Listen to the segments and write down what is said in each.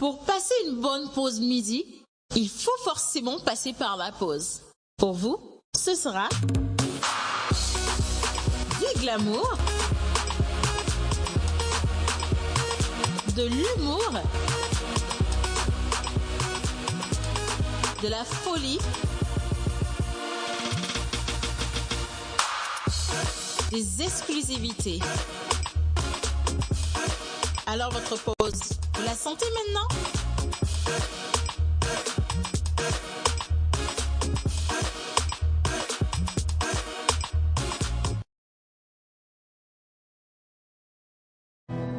Pour passer une bonne pause midi, il faut forcément passer par la pause. Pour vous, ce sera du glamour, de l'humour, de la folie, des exclusivités. Alors votre pause, vous la sentez maintenant?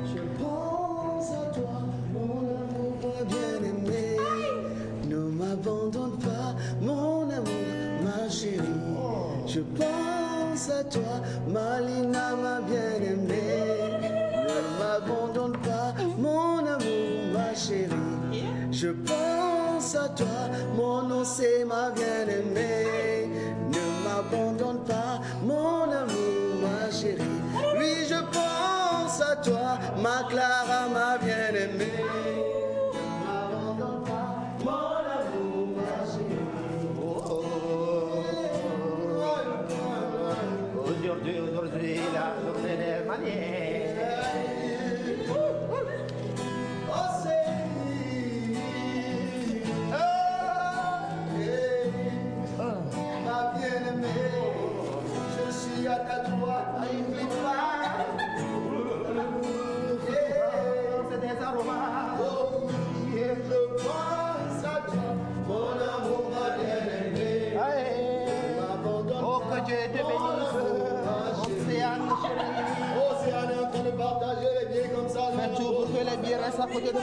Je pense à toi, mon amour bien-aimé. Ne m'abandonne pas, mon amour, ma chérie. Je pense à toi, Malina, ma bien-aimée. Ne m'abandonne pas, mon amour, ma chérie. Je pense à toi, mon nom c'est ma bien-aimée. Ne m'abandonne pas, mon amour, ma chérie. Oui, je pense à toi, ma Clara, ma bien-aimée. Ne m'abandonne pas, mon amour, ma chérie. Oh, oh, oh. Aujourd'hui, la journée des manières. Ma bien-aimée, je suis à ta joie, n'oublie pas. C'est des aromas. Oh, je pense à toi, mon amour, ma bien-aimée. Oh, que Dieu te bénisse, Océane chérie. Océane est en train de partager les billets comme ça. Fais tout pour que les billets restent à côté de moi.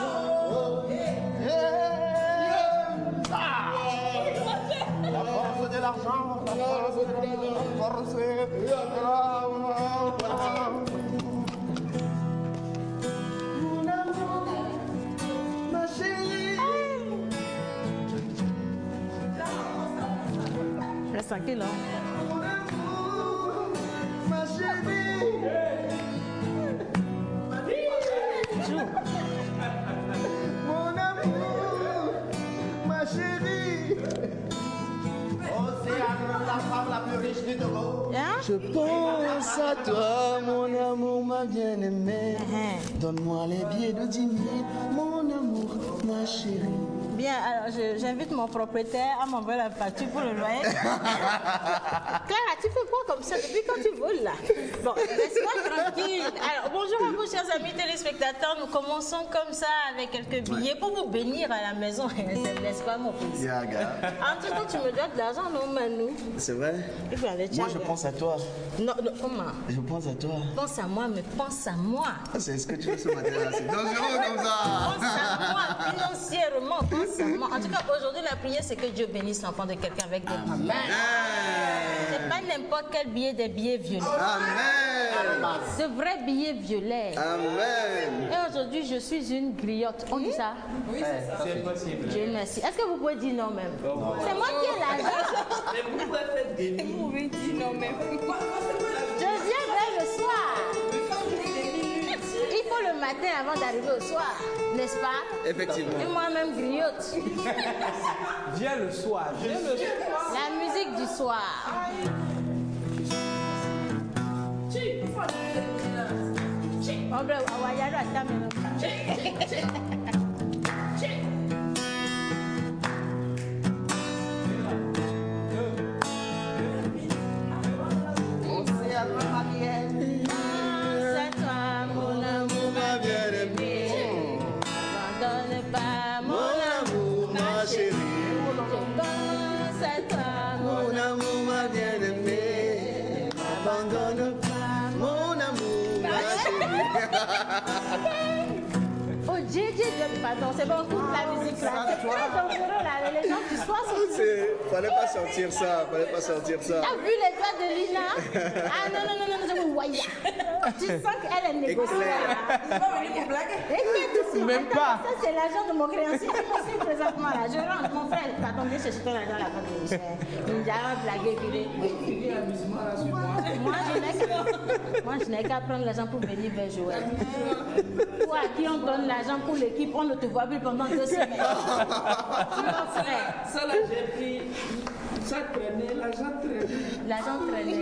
La force de l'argent, la force de l'argent. Mon amour, ma chérie. Je laisse tranquille, là. Mon amour, ma chérie. Mon amour, ma chérie. Océane, la femme la plus riche du Togo. Je pense à toi, mon amour, ma bien-aimée. Donne-moi les billets de 10 000, mon amour, ma chérie. Bien, alors j'invite mon propriétaire à m'envoyer la facture pour le loyer. Clara, tu fais quoi comme ça depuis quand tu voles là? Bon, laisse-moi tranquille. Alors, bonjour à vous, chers amis téléspectateurs. Nous commençons comme ça avec quelques billets pour vous bénir à la maison. N'est-ce pas, mon fils? Yeah, gars. En tout cas, tu me dois de l'argent, non, Manu? C'est vrai? Il faut aller Moi, je pense à toi. Non, non, comment? Je pense à toi. Pense à moi, mais pense à moi. C'est ce que tu fais ce matin-là. C'est dangereux comme Pense ça. à moi, financièrement, pense à moi. En tout cas, aujourd'hui, la prière, c'est que Dieu bénisse l'enfant de quelqu'un avec des billets. C'est pas n'importe quel billet, des billets violets. Amen. De vrais billets violets. Amen. Et aujourd'hui, je suis une griotte. On dit ça? Oui, c'est possible. Dieu merci. Est-ce que vous pouvez dire non même? C'est moi qui ai l'argent. Mais pourquoi faites des nuits? Vous pouvez dire non même. Je viendrai le soir. Il faut le matin avant d'arriver au soir, n'est-ce pas? Effectivement. Et moi-même griotte. Viens le soir. Viens le soir. La musique du soir. On va y aller à ta maison. C'est toi, mon amour, Ma bien-aimée. n'abandonne pas mon Mon amour, ma chérie. Je pense à toi, Mon amour, ma bien-aimée. N'abandonne pas mon amour, ma chérie. Oh, pardon, c'est bon, coupe la musique là. C'est très dangereux là, les gens du soir sont... Fallait pas sortir ça, fallait pas sortir ça. T'as vu les doigts de Lina? Ah non, non, non, non, je vous voyais. Tu sens qu'elle est négociante. Il va venir pour blaguer. Écoute ici, Même pas. Ça, c'est l'argent de mon créancier. C'est possible présentement là. Je rentre, mon frère, pardon, viens chercher ton argent là quand tu es cher. Il a blagué, Moi, je n'ai qu'à prendre l'argent pour venir vers Joël. Toi, à qui on donne l'argent ou l'équipe, on ne te voit plus pendant 2 semaines. Tu m'en ferais. Ça là, j'ai pris. Ça traînait, l'argent traînait. L'argent traînait.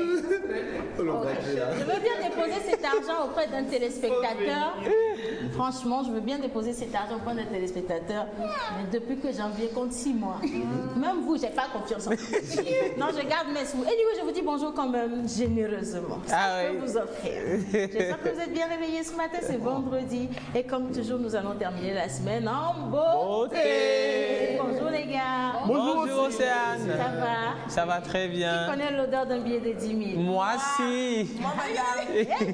Je veux bien déposer cet argent auprès d'un téléspectateur. Franchement, je veux bien déposer cet argent auprès d'un téléspectateur. Mais depuis que janvier compte 6 mois. Même vous, j'ai pas confiance en vous. Non, je garde mes sous. Et du coup, je vous dis bonjour quand même généreusement. Ça, je peux vous offrir. J'espère que vous êtes bien réveillés ce matin. C'est vendredi. Et comme toujours, nous allons terminer la semaine en beauté. Bonjour les gars. Bonjour Océane. Ça va? Ça va très Qui bien. connaît l'odeur d'un billet de 10 000? Moi aussi.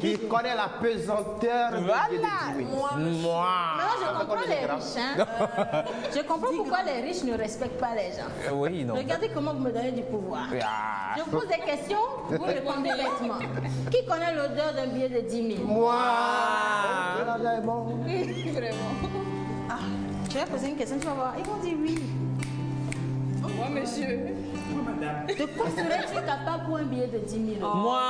Qui connaît la pesanteur de Voilà. Moi. Non, je comprends les riches. Hein. Je comprends pourquoi les riches ne respectent pas les gens. Oui, non. Regardez comment vous me donnez du pouvoir. Ah. Je pose des questions, vous répondez bêtement. Qui connaît l'odeur d'un billet de 10 000? moi. Vraiment. Je vais poser une question, tu vas voir. Ils vont dire oui. Moi, monsieur. De quoi serais-tu capable pour un billet de 10 000 euros? Moi.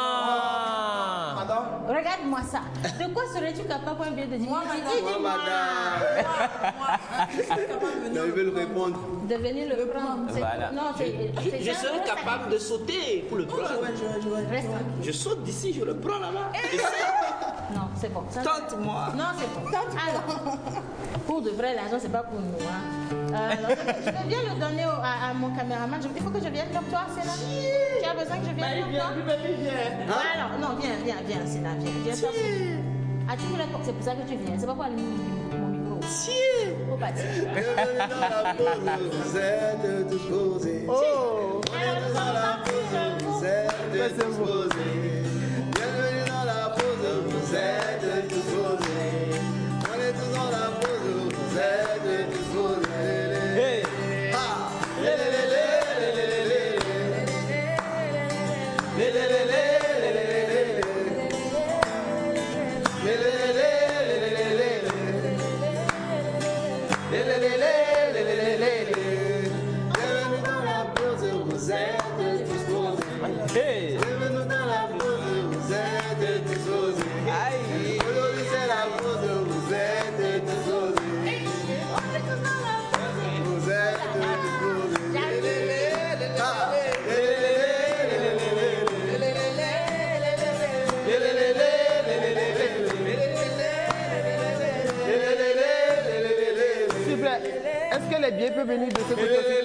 Regarde-moi ça. De quoi serais-tu capable pour un billet de 10 000 euros? Moi, madame. Non, ils veulent répondre. De venir le prendre. C'est- Voilà. Non, c'est Je serais capable de sauter pour le prendre. Reste tranquille. Je saute d'ici, je le prends là-bas. Non, c'est bon. Ça, Tente-moi. Non, c'est bon. Alors, pour de vrai, l'argent, c'est pas pour nous. Hein. Alors, je vais bien le donner à mon caméraman. Il faut que je vienne comme toi, c'est là. Tu as besoin que je vienne comme toi? Alors, non, viens, c'est là, viens. Ah, tu voulais, c'est pour ça que tu viens. C'est pas pour allumer mon micro. Faut partir. Bienvenue dans la pause, vous êtes tous posés. On est tous dans la pause, vous êtes tous posés. Bienvenue dans la pause, vous êtes tous posés. On est tous dans la pause, vous êtes tous posés. Hey. Ah. Lé, lé, lé, lé, lé, lé, lé, lé. Lé, lé, lé, lé, lé, lé, lé, lé. Lé, lé, lé, lé, lé, lé, lé. Lé, lé, lé, lé, lé, lé, lé, lé, lé. Bienvenue dans la pause, vous êtes tous posés. Hey. Bienvenue dans la pause, vous êtes tous posés. Aïe. Aujourd'hui c'est la pause, vous êtes tous posés. Vous êtes tous posés. Lé, lé, lé, lé, lé. Ah. Lé, lé, lé, lé, lé, lé, lé. Lé, lé, lé, lé, lé, lé, lé. Lé, lé, lé, lé, lé, lé, lé. S'il vous plaît, est-ce que les billets peuvent venir de ce côté aussi?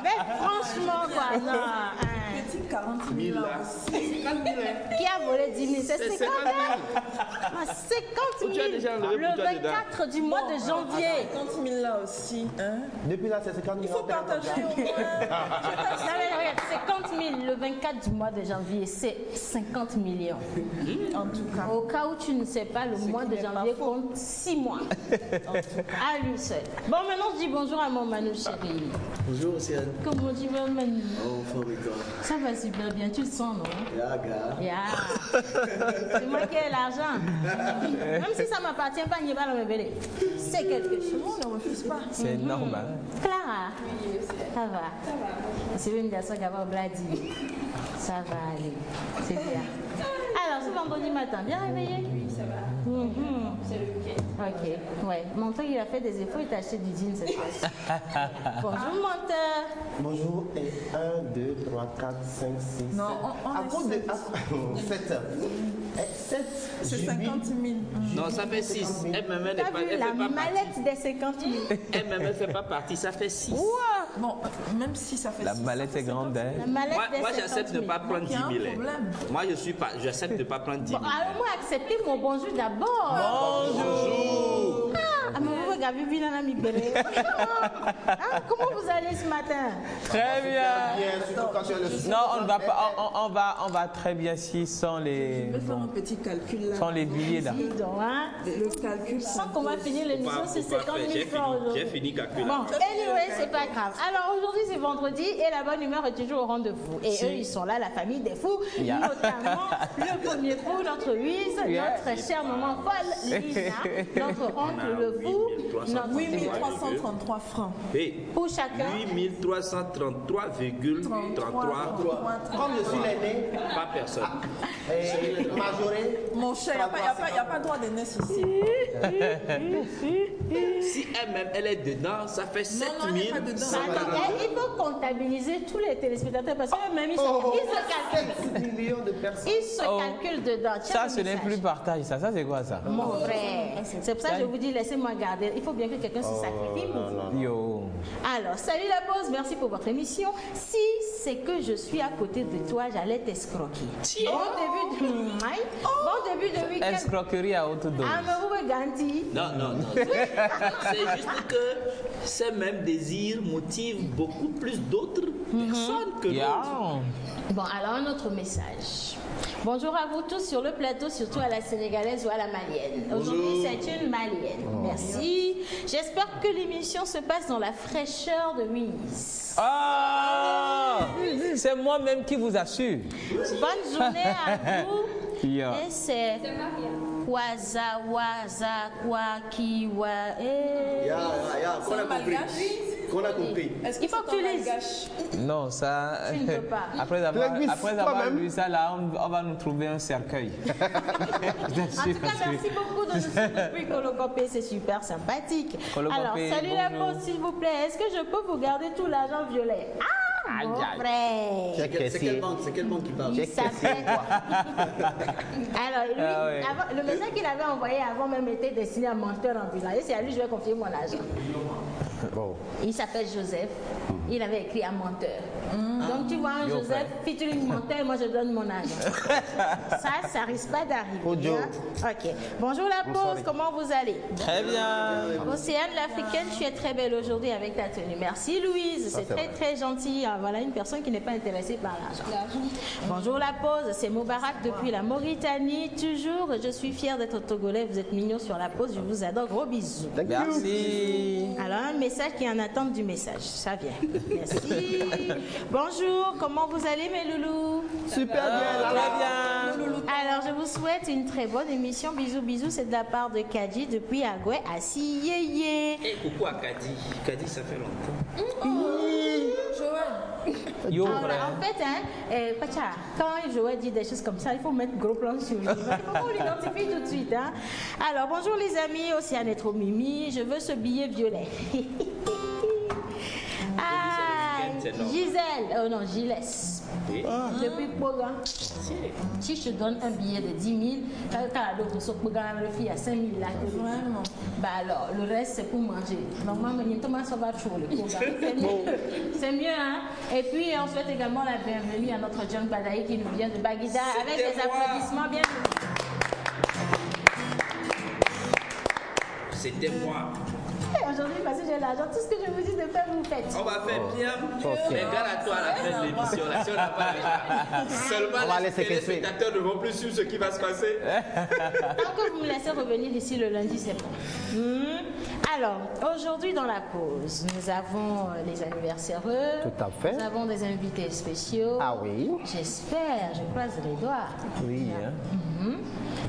Mais franchement, quoi, non. Hein. Petit 40 000 là. 50 000. Qui a volé 10 000? C'est 50 000. Ah, 50 000. Tu as déjà enlevé Le pour toi 24 du mois de janvier. 50 000 là aussi. Hein? Depuis là, c'est 50 000. Il faut partager au moins. Non, mais regarde, 50 000 le 24 du mois de janvier, c'est 50 millions. En tout cas. Au cas où tu ne sais pas, le mois de janvier compte 6 mois. À lui seul. Bon, maintenant je dis bonjour à mon Manu chéri. Bonjour, Océane. Comment tu vas, Manu? Oh, forme et toi. Ça va super bien, tu le sens, non? Ya, gars. Yeah. C'est moi qui ai l'argent. Même si ça ne m'appartient pas, n'y va dans mes bébés. C'est quelque chose. On ne refuse pas. C'est normal. Clara, ça va. C'est une garçon qui va bladi. Ça va aller. C'est bien. Alors, ce vendredi matin, bien réveillé? Oui, ça va. C'est le week-end. Ok, ouais. Monteur, il a fait des efforts, il t'a acheté du jean cette fois-ci. Bonjour, Monteur. Bonjour, et 1, 2, 3, 4, 5, 6. Non, on À est cause de 7. 7. C'est 50 000. Non, ça fait 6. Elle-même, elle T'as n'est pas, vu elle la fait pas partie. mallette des 50 000? Elle-même, elle ne fait pas partie. Ça fait 6. Bon, même si ça fait La 6, mallette est grande, hein. La mallette Moi, des moi 50 j'accepte de 000. ne pas prendre 10 Il y a 000. un hein. problème. Moi, j'accepte de ne pas prendre 10 000. Bon, alors moi, acceptez mon bonjour d'abord. Bonjour. Ah, mais vous regardez, Vilana Mibere. Comment vous allez ce matin? Très bien. surtout quand tu es le Non, on ne va pas. On va très bien si sans les. Je vais faire un petit calcul là. Sans les billets là. Dis donc, hein. Le calcul, Sans qu'on va finir l'émission, c'est 50 000 francs aujourd'hui. J'ai fini calculer. Bon, anyway, c'est pas grave. Alors aujourd'hui, c'est vendredi et la bonne humeur est toujours au rendez-vous. Et eux, ils sont là, la famille des fous, notamment le premier fou, notre Louise, notre chère maman folle, Lina, notre oncle le fou, notre 8333 francs. Hey, pour chacun. 8333,33. Comme je suis l'aîné, Pas personne. majoré. Mon cher, il n'y a pas droit d'aînesse ici. Si elle-même, elle est dedans, ça fait 7 Non, elle n'est pas dedans. Il faut comptabiliser tous les téléspectateurs parce qu'eux-mêmes, ils se calculent. 7 millions de personnes. Ils se calculent dedans. Tiens, Ça, le ce n'est message. plus partage. Ça, c'est quoi ça? Mon frère. C'est pour ça que je vous dis, laissez-moi garder. Il faut bien que quelqu'un se sacrifie pour vous. Yo. Alors, salut la pause, merci pour votre émission. Si c'est que je suis à côté de toi, j'allais t'escroquer. Bon début de week-end. Escroquerie à haute dose. Amoureux Ganti. Non. C'est juste que ces mêmes désirs motivent beaucoup plus d'autres personnes que Yeah. d'autres. Bon, alors un autre message. Bonjour à vous tous sur le plateau, surtout à la sénégalaise ou à la malienne. Aujourd'hui, c'est une malienne. Merci. J'espère que l'émission se passe dans la fraîcheur de Winnis. Ah! C'est moi-même qui vous assure. Bonne journée à vous. Yeah. Et c'est Waza, Waza, Wakiwa. Qu'on a compris. Il faut que tu lises. Non, ça. Tu ne peux pas. Après avoir toi-même. lu ça, là, on va nous trouver un cercueil. En tout cas, merci beaucoup de nous suivre depuis Colocopé, c'est super sympathique. Colocopé, Alors, salut la bonjour. pause, s'il vous plaît. Est-ce que je peux vous garder tout l'argent violet? Ah, mon frère. C'est quelle banque qui parle? Il s'appelle. Alors, lui, Ah ouais. le message qu'il avait envoyé avant même était destiné à menteur ambulant. Et c'est à lui que je vais confier mon argent. Bon. Il s'appelle Joseph. Il avait écrit à menteur. Donc tu vois un Joseph, featuring menteur, moi je donne mon argent. Ça risque pas d'arriver. Audio. Hein? Ok. Bonjour la pause, comment vous allez? Très bien. Océane l'Africaine, tu es très belle aujourd'hui avec ta tenue. Merci Louise, c'est très très gentil. Ah, voilà une personne qui n'est pas intéressée par l'argent. Bonjour la pause, c'est Moubarak depuis la Mauritanie. Toujours, je suis fière d'être togolais. Vous êtes mignons sur la pause, je vous adore. Gros bisous. Merci. Alors un message qui est en attente du message, ça vient. Merci. Bonjour, comment vous allez mes loulous? Super bien. Très bien. Alors je vous souhaite une très bonne émission. Bisous, bisous, c'est de la part de Kadi depuis Agoué à Siyeye. Et coucou à Kadi. Kadi, ça fait longtemps. Yo, Alors, frère. en fait, Pacha, quand Joël dit des choses comme ça, il faut mettre gros plan sur lui. On l'identifie tout de suite. Hein? Alors, bonjour les amis, Océane est trop mimi, je veux ce billet violet. Ah, Gisèle, oh non, Gilles. Depuis Poga, si je te donne un billet de 10 000, quand l'autre se Poga, le fille à 5 000 là, Vraiment. bah alors, le reste c'est pour manger. Normalement, Thomas ça va trop le Poga. C'est mieux, hein? Et puis, on souhaite également la bienvenue à notre John Badaï qui nous vient de Baguida avec des applaudissements. Bienvenue. C'était moi. Aujourd'hui, parce que j'ai l'argent, tout ce que je vous dis de faire, vous faites. On va faire bien. Regarde à toi à la fin de l'émission. Là, si on n'a pas l'argent. Seulement On va les laisser téléspectateurs ne vont plus suivre ce qui va se passer. Tant que vous me laissez revenir d'ici le lundi, c'est bon. Alors, aujourd'hui dans la pause, nous avons les anniversaires. Tout à fait. Nous avons des invités spéciaux. Ah oui. J'espère, je croise les doigts. Oui. Hein.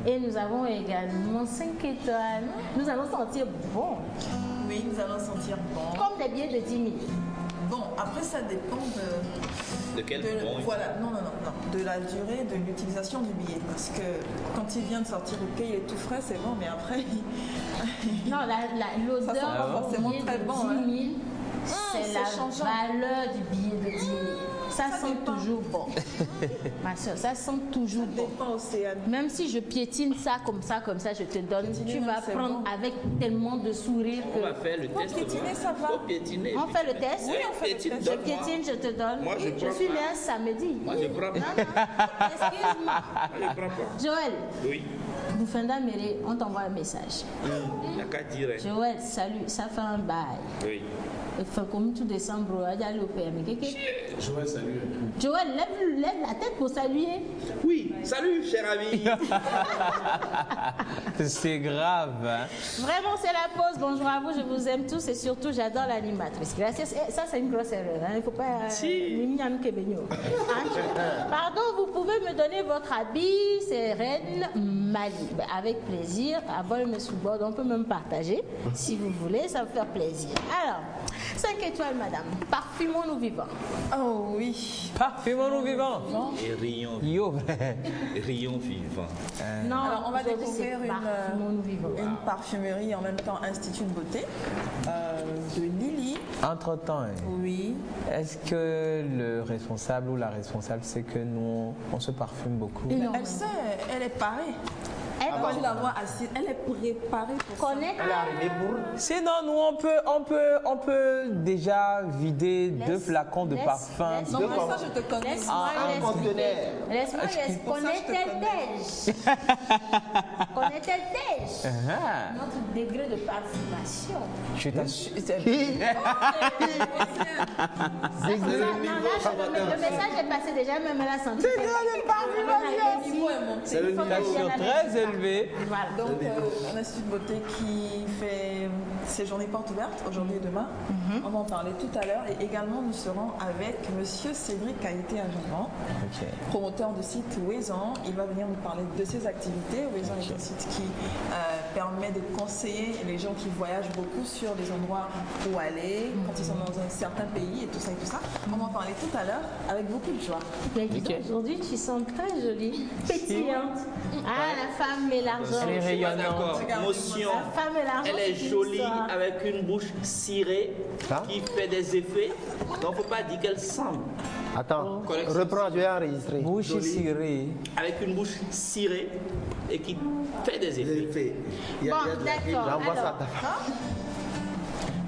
Et nous avons également 5 étoiles. Nous allons sentir bon. Oui, nous allons sentir bon. Comme des billets de 10 000. Bon, après ça dépend De quel bon voilà, non, de la durée de l'utilisation du billet. Parce que quand il vient de sortir, ok, il est tout frais, c'est bon, mais après, Non, l'odeur Ça sent pas du forcément billet très de bon, 10 000, c'est c'est la changeant. valeur du billet de 10 000. Ça sent dépend. toujours bon. Ma soeur, ça sent toujours bon. dépend Océane. Même si je piétine ça, je te donne, tu vas c'est prendre bon. avec tellement de sourire On va que... faire le test. piétiner, ça va. Faut piétiner. On fait le test? Oui, on fait le piétine, test. Je donne-moi. piétine, je te donne. Moi, je je prends suis pas. né un samedi. Moi, je prends pas. Excuse-moi. Je prends pas. Joël, Oui. Boufenda Méré, on t'envoie un message. Il n'y a qu'à dire. Joël, salut, ça fait un bail. Oui. Enfin, comme tout décembre, il y a le père. Joël, salut. Joël, lève la tête pour saluer. Oui, salut, cher ami. C'est grave. Hein? Vraiment, c'est la pause. Bonjour à vous, je vous aime tous et surtout, j'adore l'animatrice. Gracias. Ça, c'est une grosse erreur. Hein. Il ne faut pas. Pardon, vous pouvez me donner votre habit. C'est Reine Mali. Ben, avec plaisir. À vol, me sous-bord. On peut même partager. Si vous voulez, ça va faire plaisir. Alors, 5 étoiles, madame. Parfumons-nous vivants. Oh oui. Parfumons-nous vivants. Et rions, Yo. rions vivants. Non, Alors, on va aujourd'hui, découvrir c'est Parfumons-nous vivants. une parfumerie en même temps institut de beauté de Lily. Entre-temps, hein, Oui. est-ce que le responsable ou la responsable sait que nous, on se parfume beaucoup? Non. Elle sait, elle est parée. Quand tu la vois assise, elle est préparée pour ça. Connaître. Sinon, nous, on peut déjà vider 2 flacons de parfum. Non, mais ça, je te connais. Laisse-moi Pour ça, je te connais. Connaît-elle notre degré de parfumation? Je t'assure. Le message est passé déjà, même elle a senti. Le niveau est monté. C'est le niveau. T'assure très élevé. Voilà. Donc, un institut de beauté qui fait ses journées portes ouvertes aujourd'hui et demain. On va en parler tout à l'heure. Et également, nous serons avec monsieur Cédric Caïté Ageran, promoteur du site Ouezan. Il va venir nous parler de ses activités. Ouezan est un site qui permet de conseiller les gens qui voyagent beaucoup sur des endroits où aller, quand ils sont dans un certain pays et tout ça et tout ça. On va en parler tout à l'heure avec beaucoup de joie. Mais dis donc, aujourd'hui, tu sens très jolie, pétillante. Ah, la femme et l'argent. Elle est rayonnante. D'accord, motion. La femme et l'argent. Elle est c'est jolie ça. avec une bouche cirée qui fait des effets. Donc, il ne faut pas dire qu'elle semble. Attends, Correction. reprends, je vais enregistrer. Bouche cirée. Avec une bouche cirée et qui fait des effets. Bon, d'accord. J'envoie ça à Alors, ta femme.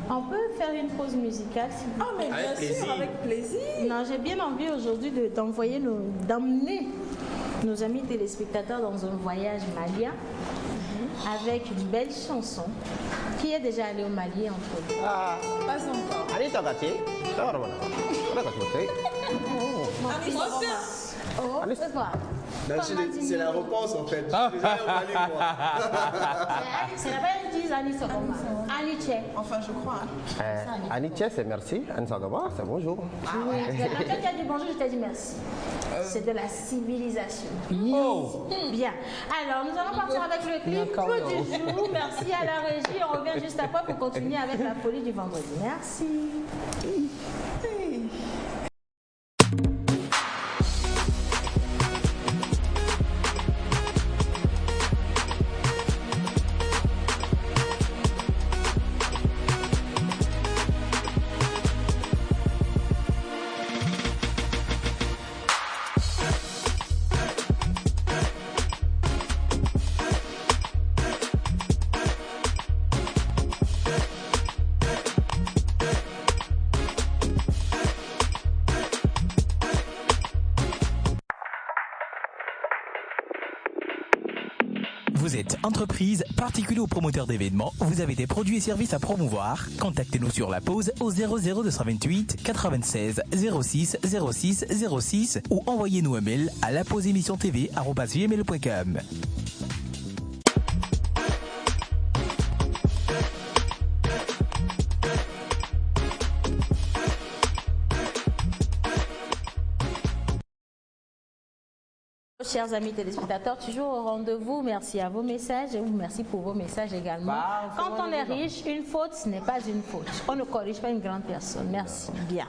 on peut faire une pause musicale si vous Ah, mais bien Avec sûr, plaisir. avec plaisir. Non, j'ai bien envie aujourd'hui d'emmener nos amis téléspectateurs dans un voyage malien avec une belle chanson. Qui est déjà allé au Mali entre nous? Ah, Pas encore. allez, t'as gâté. Ça va, Romana. On a gâté. Oh, Allez. c'est quoi? C'est la réponse en fait. Je suis déjà au Mali, moi. C'est la belle qui dit Annie Sokoma. Annie Tché. Enfin, je crois. Annitia, c'est merci. Anne Sagaba, c'est bonjour. Quand tu as dit bonjour, je t'ai dit merci. C'est de la civilisation. Oh! Bien. Alors, nous allons partir avec le clip Clou du jour. Merci à la régie. On revient juste après pour continuer avec la folie du vendredi. Merci. Vous êtes entreprise, particulier ou promoteur d'événements, vous avez des produits et services à promouvoir. Contactez-nous sur la pause au 00228 96 06 06 06 ou envoyez-nous un mail à lapauseémissiontv@gmail.com. Chers amis téléspectateurs, toujours au rendez-vous. Merci à vos messages et merci pour vos messages également. Quand on est riche, une faute, ce n'est pas une faute. On ne corrige pas une grande personne. Merci. Bien.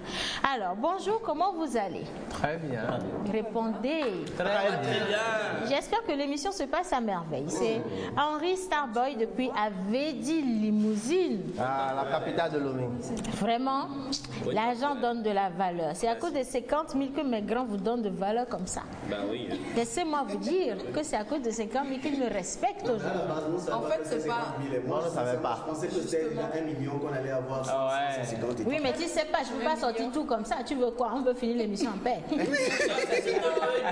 Alors, bonjour, comment vous allez? Très bien. Répondez. Très bien. J'espère que l'émission se passe à merveille. C'est Henri Starboy depuis Avedi Limousine. Ah, la capitale de Lomé. Vraiment, l'argent donne de la valeur. C'est à cause de 50 000 que mes grands vous donnent de valeur comme ça. Ben oui. Laissez-moi vous dire que c'est à cause de 50 000 qu'ils me respectent aujourd'hui. En fait, c'est pas. Moi, je ne savais pas. Je pensais que c'était 1 million qu'on allait avoir. Ouais. 150 et Oui, mais tu sais pas, je ne peux pas sortir tout comme ça. Tu veux quoi? On veut finir l'émission en paix.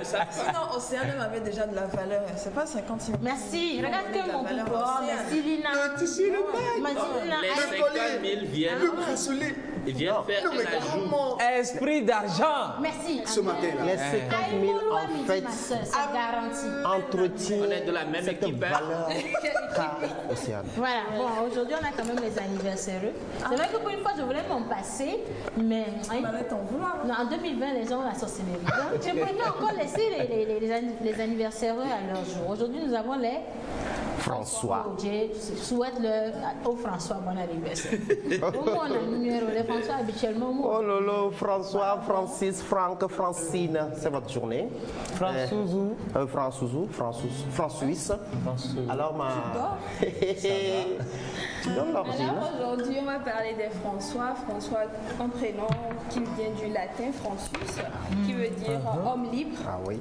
Sinon, Océane avait déjà de la valeur. C'est pas 50 000. Merci. Regarde que mon pouvoir. Merci Lina. Tu suis le bail. Merci Lina. Les 50 000 viennent. Le bracelet. Il vient de faire un ajout. Esprit d'argent. Merci. Ce matin-là. Les 50 000 en fait ma soeur, c'est garanti. entretient On est de la même cette équipe, hein. valeur qu'a Océane. Voilà, bon, aujourd'hui on a quand même les anniversaires. C'est vrai que pour une fois je voulais m'en passer, mais non, en 2020 les gens ont la sorcellerie. Donc je préfère encore laisser les anniversaires à leur jour. Aujourd'hui nous avons les François. Je souhaite au François bon anniversaire. Au moins on a le numéro, les François habituellement. Oh lolo, François, Francis, Franck, Francine, c'est votre journée. Françouzou. François. Alors tu donnes l'origine. Alors aujourd'hui, on va parler des François. François, un prénom qui vient du latin Francis, qui veut dire homme libre. Ah oui.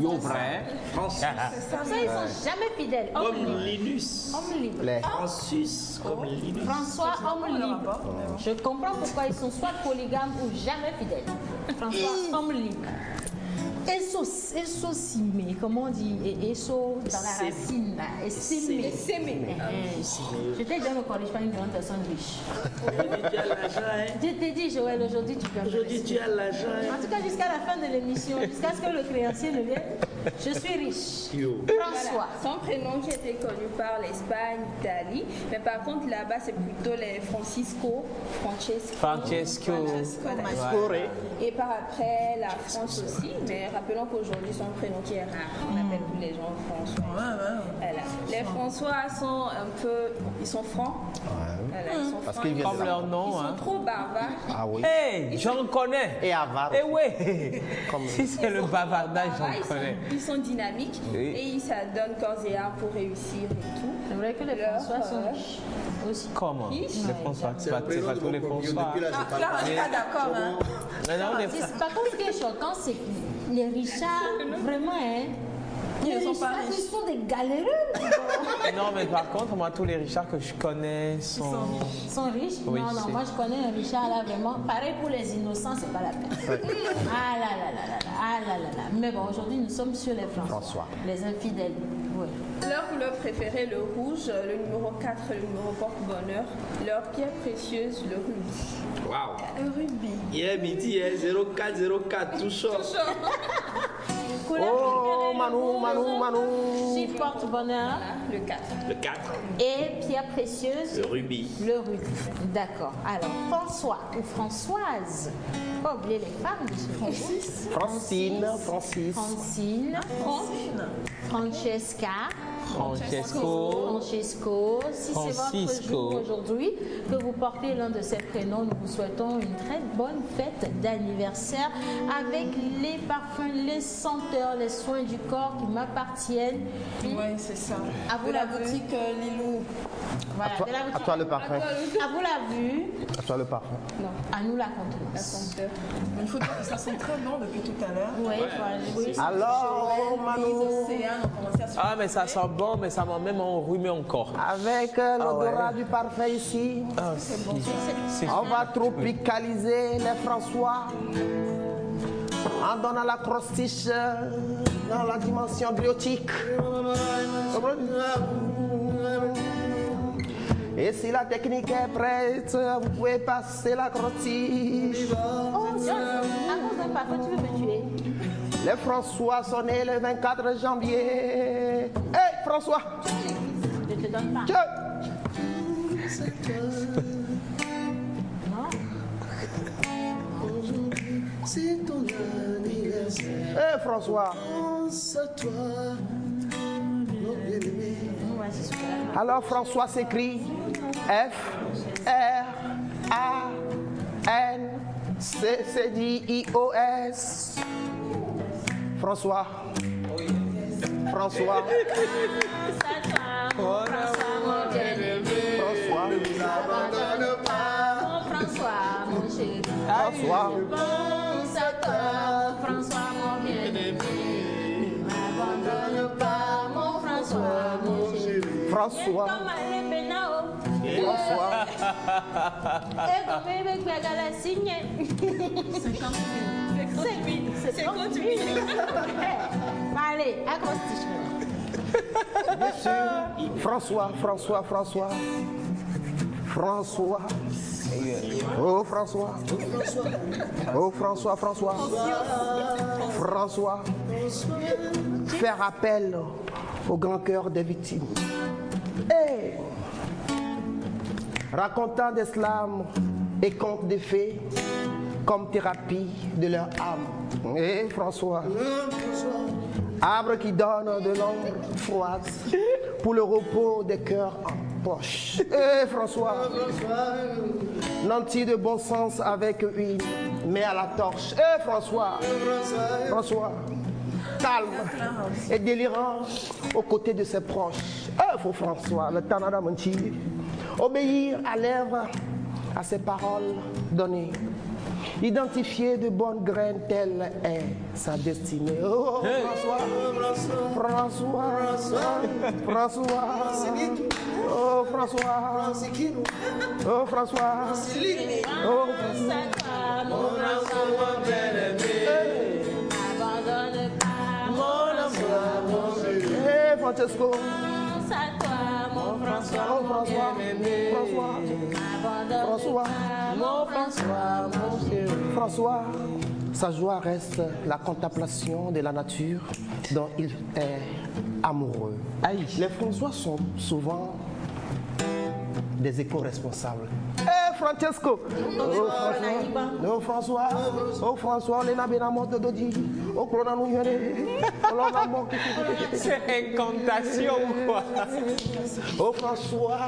Yo vrai. Francis. Comme ça, ils sont jamais fidèles. Homme Comme libre. Linus. Homme libre. Les Francis, comme Linus. François, homme libre. Je comprends pourquoi ils sont soit polygames ou jamais fidèles. François, homme libre. Essosimé, comment on dit? Esso dans la racine, là. Essimé. Je t'ai dit, ne corrige pas une grande personne riche. Aujourd'hui, tu as l'argent, hein? Je t'ai dit, Joël, aujourd'hui tu peux. Aujourd'hui, tu as l'argent, hein? En tout cas, jusqu'à la fin de l'émission, jusqu'à ce que le créancier ne vienne, je suis riche. Yo. François. Son prénom qui était connu par l'Espagne, l'Italie, mais par contre là-bas c'est plutôt les Francesco. Scoré. Et par après la France aussi, mais rappelons qu'aujourd'hui son prénom qui est rare, on n'appelle plus les gens François. Voilà. Les François sont un peu, ils sont francs. Voilà, ils sont Parce francs. qu'ils viennent Comme de là. leur nom. Ils sont Hein. trop barbares. Ah oui. Hey, j'en connais. Et avare. Eh ouais. Comme- Si c'est le bavardage, Barbares, j'en connais. ils sont dynamiques Oui. et ils s'adonnent corps et âme pour réussir et tout. C'est vrai que les Leur, François sont riches aussi. Comment? Riche. Les François, c'est pas tous les François. Là, on n'est pas d'accord. Hein. Mais non, les Par contre, ce qui est choquant, c'est que les richards, vraiment, hein, les Ils sont pas richards, riches. ils sont des galéreux. Non, mais par contre, moi, tous les Richards que je connais sont. Ils sont riches. Oui, non, c'est- moi je connais un Richard là, vraiment. Pareil pour les innocents, c'est pas la peine. Ah là là là là là, ah là là là. Mais bon, aujourd'hui, nous sommes sur les François. Les infidèles. Ouais. Leur couleur préférée, le rouge, le numéro 4, le numéro porte-bonheur. Leur pierre précieuse, le rubis. Waouh. Un rubis. Hier midi, 0404, tout chaud. Couleur Oh, préférée, Manu. si porte-bonheur Le 4. Le 4, et pierre précieuse, le rubis. le rubis. D'accord. Alors, François ou Françoise. Pas oublier les femmes de ce Francine, Francis. Francine, Francesca, Francesco. Si c'est votre Francisco. jour aujourd'hui, que vous portez l'un de ces prénoms, nous vous souhaitons une très bonne fête d'anniversaire avec les parfums, les senteurs, les soins du corps qui m'appartiennent. Oui, c'est ça. À vous De la la vue. boutique Lilou. Voilà, de la À boutique. toi le parfum. À vous la vue, À toi le parfum. à nous la contenance. Il faut dire que ça sent très bon depuis tout à l'heure. Oui, voilà. Alors, Les Manu, océans ont commencé à se Ah, mais ça sent bon, mais ça m'a même enrhumé encore. avec l'odorat du parfum ici, Ah, c'est on va tropicaliser les François en donnant la crostiche dans la dimension biotique. Et si la technique est prête, vous pouvez passer la crostiche. Oh, Dieu, à cause d'un parfum, tu veux me tuer? Les François sont nés le 24 janvier. Hey François, Je te donne pas. tiens. Non. C'est ton anniversaire. Hey François. Pense à toi, mon bien-aimé. Ouais, c'est super. Alors François s'écrit F-R-A-N-C-C-D-I-O-S. François. François. François, mon bien-aimé. François. N'abandonne pas, mon François, mon chéri. François. Pense à toi, François, mon bien-aimé. N'abandonne pas, mon François, mon chéri. François. Comme les Benao. François. Et comme il veut que la signe. 50 000. Allez, accostiche maintenant. Bien sûr. François. François. Oh François. Oh François, François. François. Faire appel au grand cœur des victimes. Hey. Racontant des slams et contes des fées comme thérapie de leur âme. Eh François. Arbre qui donne de l'ombre froide pour le repos des cœurs en poche. Eh François. Nanti de bon sens avec huile, mais à la torche. Eh François. François. Calme et délirant aux côtés de ses proches. Faut François, le Tanada mentir. Obéir à lèvres à ses paroles données. Identifier de bonnes graines, telle est sa destinée. Oh François, François, François, oh François, oh François, oh Hey Francesco, mon François, François, mon François, François, sa joie reste la contemplation de la nature dont il est amoureux. Aïe. Les François sont souvent des éco-responsables. Eh Francesco, oh François, oh François, les nabénamos de Dodi, oh Clona Nouyere, c'est incantation ou quoi? Oh François,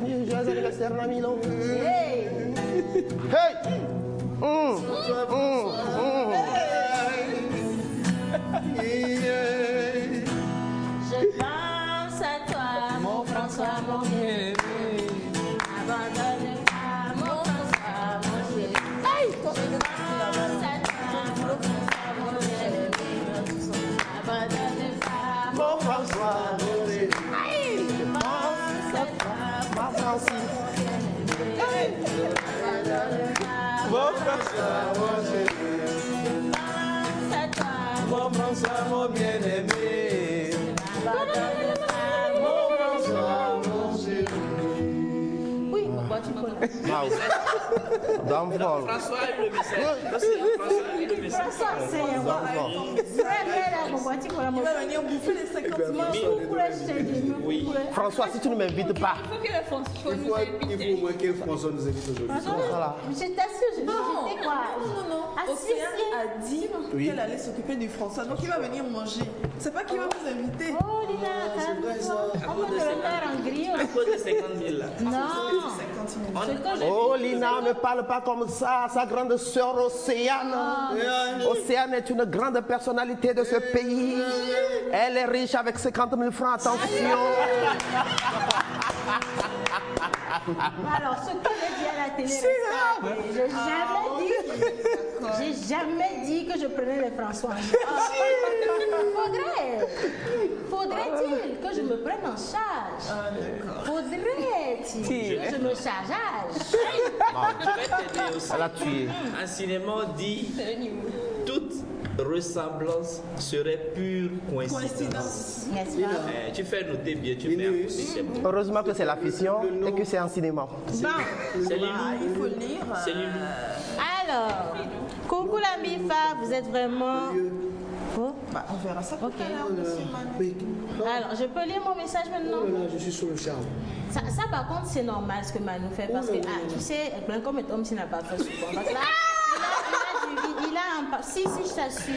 joyeux anniversaire Namilo. Hey! Hey! Je pense à toi, mon François, mon bien-aimé. Abandonne pas, mon François, mon chéri. Hey! Je pense à toi, mon François, mon bien-aimé. Abandonne pas, Mon François, mon chéri. Hey! Je pense à toi, Ma Francis. abandonne pas, Mon François, mon chéri. je pense à toi, Mon François, mon bien-aimé. abandonne pas, mon François, mon chéri. Oui, pourquoi tu connais? D'envol. François a eu le message. François a eu le message. François, c'est Il va venir bouffer les 50 000. Oui. François, si tu ne m'invites pas, Il faut que le François nous Il invite. faut au moins que François nous invite aujourd'hui. voilà. Je t'assure, j'étais quoi? Non. Ah, si, Océane si. a dit qu'elle allait s'occuper du François. Donc il va venir manger. C'est pas qu'il va vous inviter. Oh, Lina, calme-toi. On va te le faire en grille. À cause de 50 000 là. Non. 50 000. Oh Lina, ne parle pas comme ça, sa grande sœur Océane. Océane est une grande personnalité de ce pays. Elle est riche avec 50 000 francs, attention. Alors, ce que j'ai dit à la télé, j'ai jamais dit que je prenais les François. Faudrait-il que je me prenne en charge? Faudrait-il que je me chargeage? Je vais t'aider aussi. Elle a tué. Un cinéma dit toute ressemblance serait pure coïncidence. N'est-ce pas? Tu fais noter bien, tu fais un c'est bon. Heureusement que c'est la fiction et que c'est un cinéma. Bon, C'est lui. Il faut lire. C'est lui. alors, coucou la MIFA, vous êtes vraiment... Oh, Bah, on verra ça tout à l'heure, monsieur Manu. Oui. alors, je peux lire mon message maintenant? Oh là là, je suis sur le charme. Ça, par contre, c'est normal ce que Manu fait parce que, tu sais, comme un homme s'il n'a pas fait souvent. Parce que là, il a un... Si, je t'assure.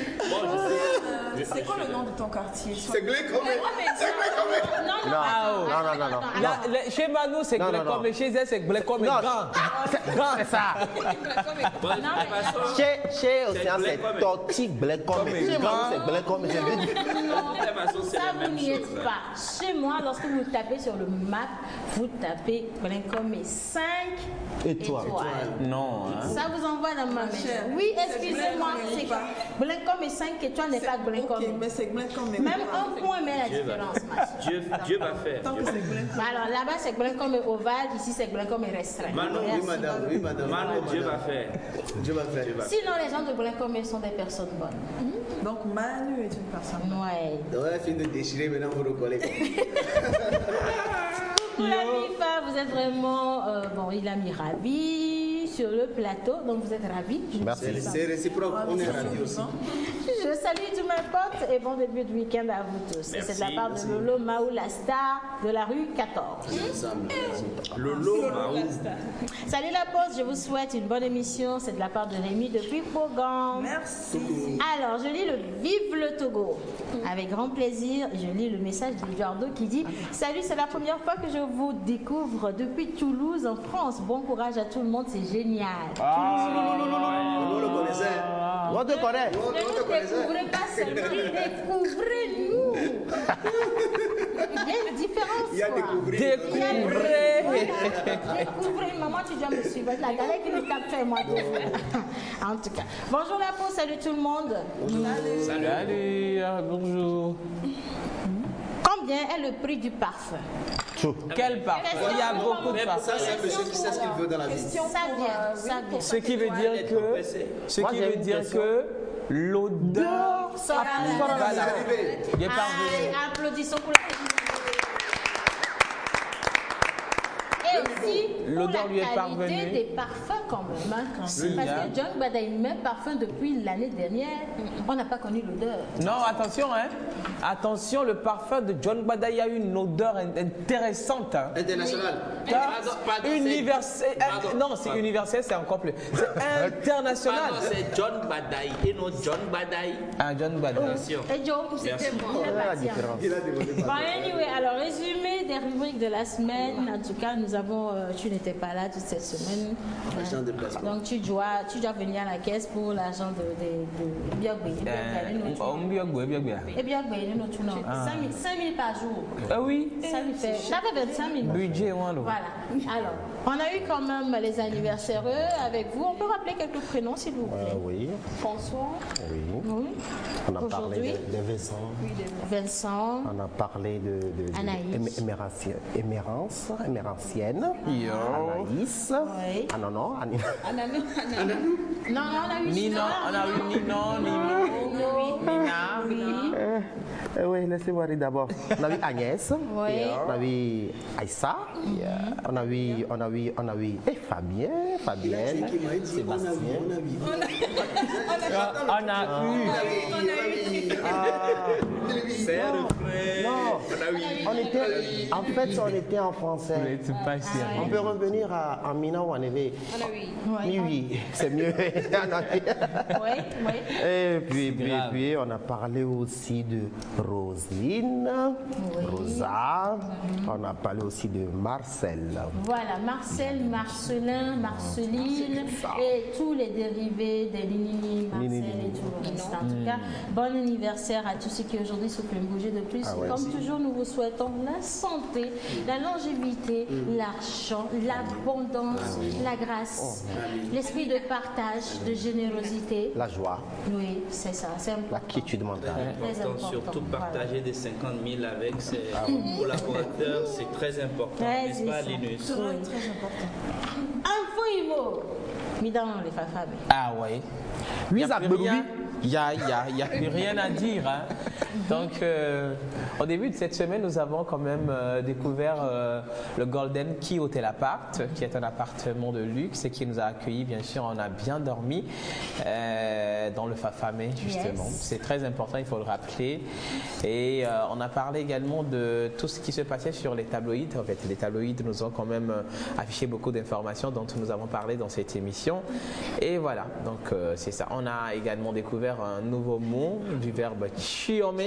C'est quoi le nom de ton quartier? C'est Glécomé. Non. Chez Manu, c'est Non, non, Glécom, non. mais chez elle, c'est Glécom et Non, grand. c'est ça. Bon, de toute façon, Chez Océane, c'est Glécom. Toti Glécom. Chez moi, c'est Glécom. de toute façon, c'est Ça, la vous même n'y chose. êtes pas. Chez moi, lorsque vous tapez sur le map, vous tapez Glécom et 5 étoiles. Non, hein. Ça vous envoie dans ma maison. chère, Oui, c'est excusez-moi, Glécom et c'est pas. Glécom et 5 étoiles n'est pas Glécom. Ok, mais c'est Glécom et Même pas. un point met la Dieu va différence, ma soeur. Dieu va faire. Tant que c'est Glécom. Alors là-bas, c'est Glécom et ovale, ici, c'est Glécom et restreint. Manu, Oui, Merci. madame, oui, madame. Manu, Oui, Dieu va madame. faire. Dieu va faire. Sinon, les gens de Glécom sont des personnes bonnes. Donc Manu est une personne. Ouais. Ouais, fini de déchirer, maintenant vous recollez. Coucou la MIFA, vous êtes vraiment... bon, il a mis ravi. sur le plateau. Donc vous êtes ravis. Merci. C'est réciproque, on est ravis aussi. Je salue tous mes potes et bon début de week-end à vous tous. Et c'est de la part de Lolo Maou, la star de la rue 14. Lolo Maou. Salut la pause, je vous souhaite une bonne émission. C'est de la part de Rémi depuis Pogam. Merci. Alors, je lis le Vive le Togo. Avec grand plaisir, je lis le message d'Eduardo qui dit « Salut, c'est la première fois que je vous découvre depuis Toulouse en France. Bon courage à tout le monde, c'est génial. On le connaissait. On te connaît. Ne nous découvrez pas seulement, découvrez-nous. Il y a une différence. Il y a quoi. découvert. Découvrez. Découvrez, maman, tu dois me suivre. La galère qui nous tape, moi. En tout cas, bonjour la peau, salut tout le monde. Salut, bonjour. Combien est le prix du parfum? Quel parfum? Il y a beaucoup de Ça, parfums. c'est un monsieur qui sait ce qu'il veut dans la vie. Ça vient. Ce qui veut dire que, l'odeur Sera voilà, il est parvenu. Applaudissons pour la Et aussi, pour L'odeur lui est la qualité parvenue. des parfums quand même. Hein. Si, Parce hein. que John Bada, il met parfum depuis l'année dernière. On n'a pas connu l'odeur. Non, attention, hein. Attention, le parfum de John Bada, il y a une odeur intéressante. Hein. International. Universel. Non, c'est universel, c'est encore plus. C'est international. Pardon, c'est John Badaï et non John Badaï. Ah, John Bada. Et Joe, c'était moi. Il est parti, hein. Il a développé. Bon, anyway, alors résumé des rubriques de la semaine. En tout cas, nous avons, tu n'étais pas là toute cette semaine. L'argent de placement. Donc tu dois venir à la caisse pour l'argent de Biagwe. Et Biagwe, nous tu n'as 5 000 par jour. Ah oui. Ça lui fait. Ça fait 25 000. Budget, Voilà. Alors, on a eu quand même les anniversaires avec vous. On peut rappeler quelques prénoms, s'il vous plaît. Oui, François. oui. Oui. On a parlé Aujourd'hui. de Vincent. Vincent. On a parlé de Anaïs. Émérantienne. Yo. Anaïs. Oui. Ah non, non. Non, on a eu Nino, on a eu Nino, Nina. Oui, laissez-moi rire d'abord. On a vu Agnès. Oui. On a vu Aïssa. On a vu Fabien, Fabienne, Sébastien. On a eu. On était en français. C'est pas sérieux. On peut revenir en Mina ou en Éve. Oui, c'est mieux. Oui. Et puis, on a parlé aussi de Roselyne, Rosa. On a parlé aussi de Marcel. Voilà, Marcel, Marcelin, Marceline et tous les dérivés des Linini, Marcel et tout le reste. En tout cas, bon anniversaire à tous ceux qui aujourd'hui se font bouger de plus. Comme toujours, nous vous souhaitons la santé, la longévité, l'argent, l'abondance, la grâce, l'esprit de partage, de générosité. La joie, Oui, c'est ça, c'est la important. quiétude mentale. Très important. Surtout partager des 50 000 avec ses collaborateurs, c'est très important, Ouais, n'est-ce c'est pas ça. Linus? Oui. Très important. Info Imo. Midang les fafabes. Ah ouais. Oui, Il ça n'y a plus rien à dire. Hein. Donc, au début de cette semaine, nous avons quand même découvert le Golden Key Hotel Apart, qui est un appartement de luxe et qui nous a accueillis. Bien sûr, on a bien dormi dans le Fafamé, justement. Yes. C'est très important, il faut le rappeler. Et on a parlé également de tout ce qui se passait sur les tabloïds. En fait, les tabloïds nous ont quand même affiché beaucoup d'informations dont nous avons parlé dans cette émission. Et voilà, donc c'est ça. On a également découvert un nouveau mot du verbe chiome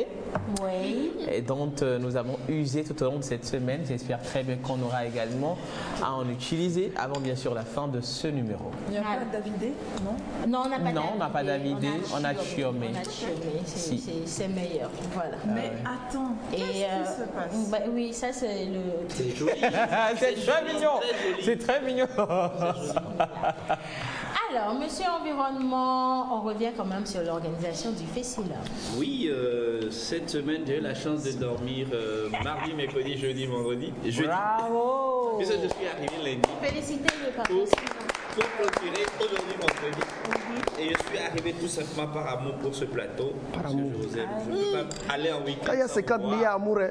Oui. et dont nous avons usé tout au long de cette semaine. J'espère très bien qu'on aura également à en utiliser avant bien sûr la fin de ce numéro. Il n'y a pas Davidé, non? Non, on n'a pas Non, on n'a pas Davidé, on a Chiomé. Chiomé. On a Chiomé, c'est meilleur. Voilà. Mais attends, qu'est-ce qui se passe? bah, oui, ça c'est le. C'est joli. C'est très mignon. C'est très mignon. Alors, monsieur Environnement, on revient quand même sur l'organisation du Festival. Oui, cette semaine, j'ai eu la chance de dormir mardi, mercredi, jeudi, vendredi. Jeudi. Bravo. Puisque je suis arrivé lundi. Félicitez le participant. pour clôturer aujourd'hui vendredi. Et je suis arrivé tout simplement par amour pour ce plateau. Par parce amour. que je vous aime. Je ne peux pas aller en week-end. Quand il y a 50 sans millions d'amour, hein.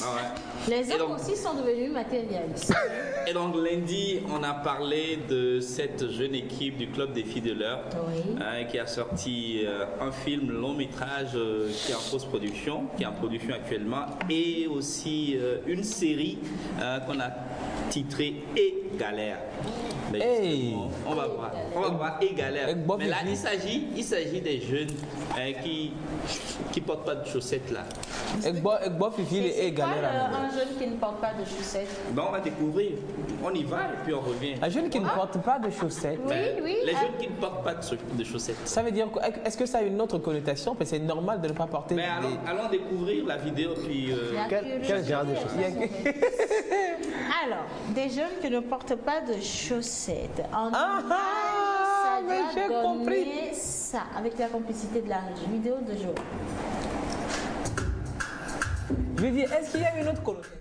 Ah ouais. Les hommes aussi sont devenus matérialistes. Et donc lundi, on a parlé de cette jeune équipe du Club des filles de l'heure qui a sorti un film long métrage qui est en post-production, qui est en production actuellement, et aussi une série qu'on a titrée Et Galère. Mais on va voir Et Galère. Mais là, il s'agit des jeunes qui portent pas de chaussettes là. C'est quoi un jeune qui ne porte pas de chaussettes? Ben, on va découvrir. On y va et puis on revient. Un jeune qui ne porte pas de chaussettes. Oui. Les jeunes qui ne portent pas de chaussettes. Ça veut dire, est-ce que ça a une autre connotation? Parce que c'est normal de ne pas porter Mais allons découvrir la vidéo puis. Quel genre de chaussettes? Alors, des jeunes qui ne portent pas de chaussettes. En mais j'ai compris. Ça, avec la complicité de la vidéo de jour. Je veux dire, est-ce qu'il y a une autre connotation?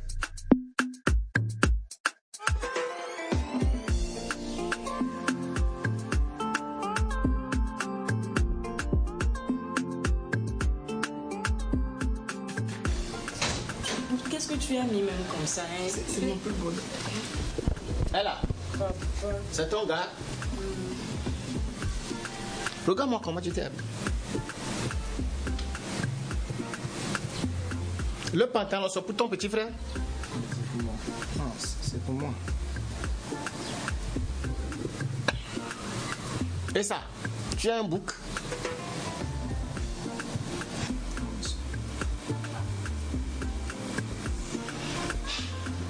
Qu'est-ce que tu as mis même comme ça hein? C'est mon plus beau. Elle c'est ton gars. Regarde-moi comment tu t'es habillé. Le pantalon, c'est pour ton petit frère? C'est pour moi. Non, c'est pour moi. Et ça, tu as un bouc?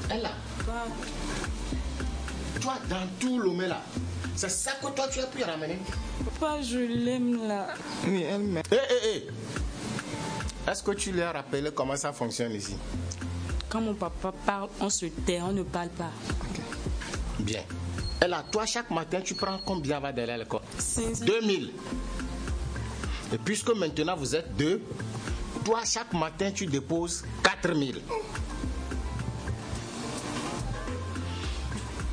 Elle là. Toi, dans tout Lomé là, c'est ça que toi tu as pu ramener? Papa, je l'aime là. Oui, elle m'aime. Est-ce que tu lui as rappelé comment ça fonctionne ici? Quand mon papa parle, on se tait, on ne parle pas. Okay. Bien. Et là, toi, chaque matin, tu prends combien va derrière l'école? 500. 2000. Et puisque maintenant vous êtes deux, toi, chaque matin, tu déposes 4000.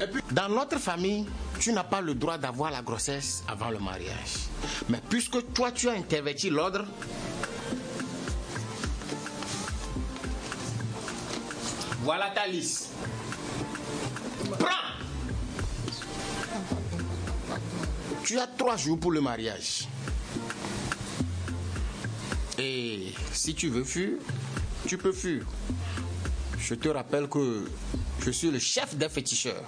Et puis, dans notre famille, tu n'as pas le droit d'avoir la grossesse avant le mariage. Mais puisque toi, tu as interverti l'ordre, voilà ta liste. Prends! Tu as 3 jours pour le mariage. Et si tu veux fuir, tu peux fuir. Je te rappelle que je suis le chef des féticheurs.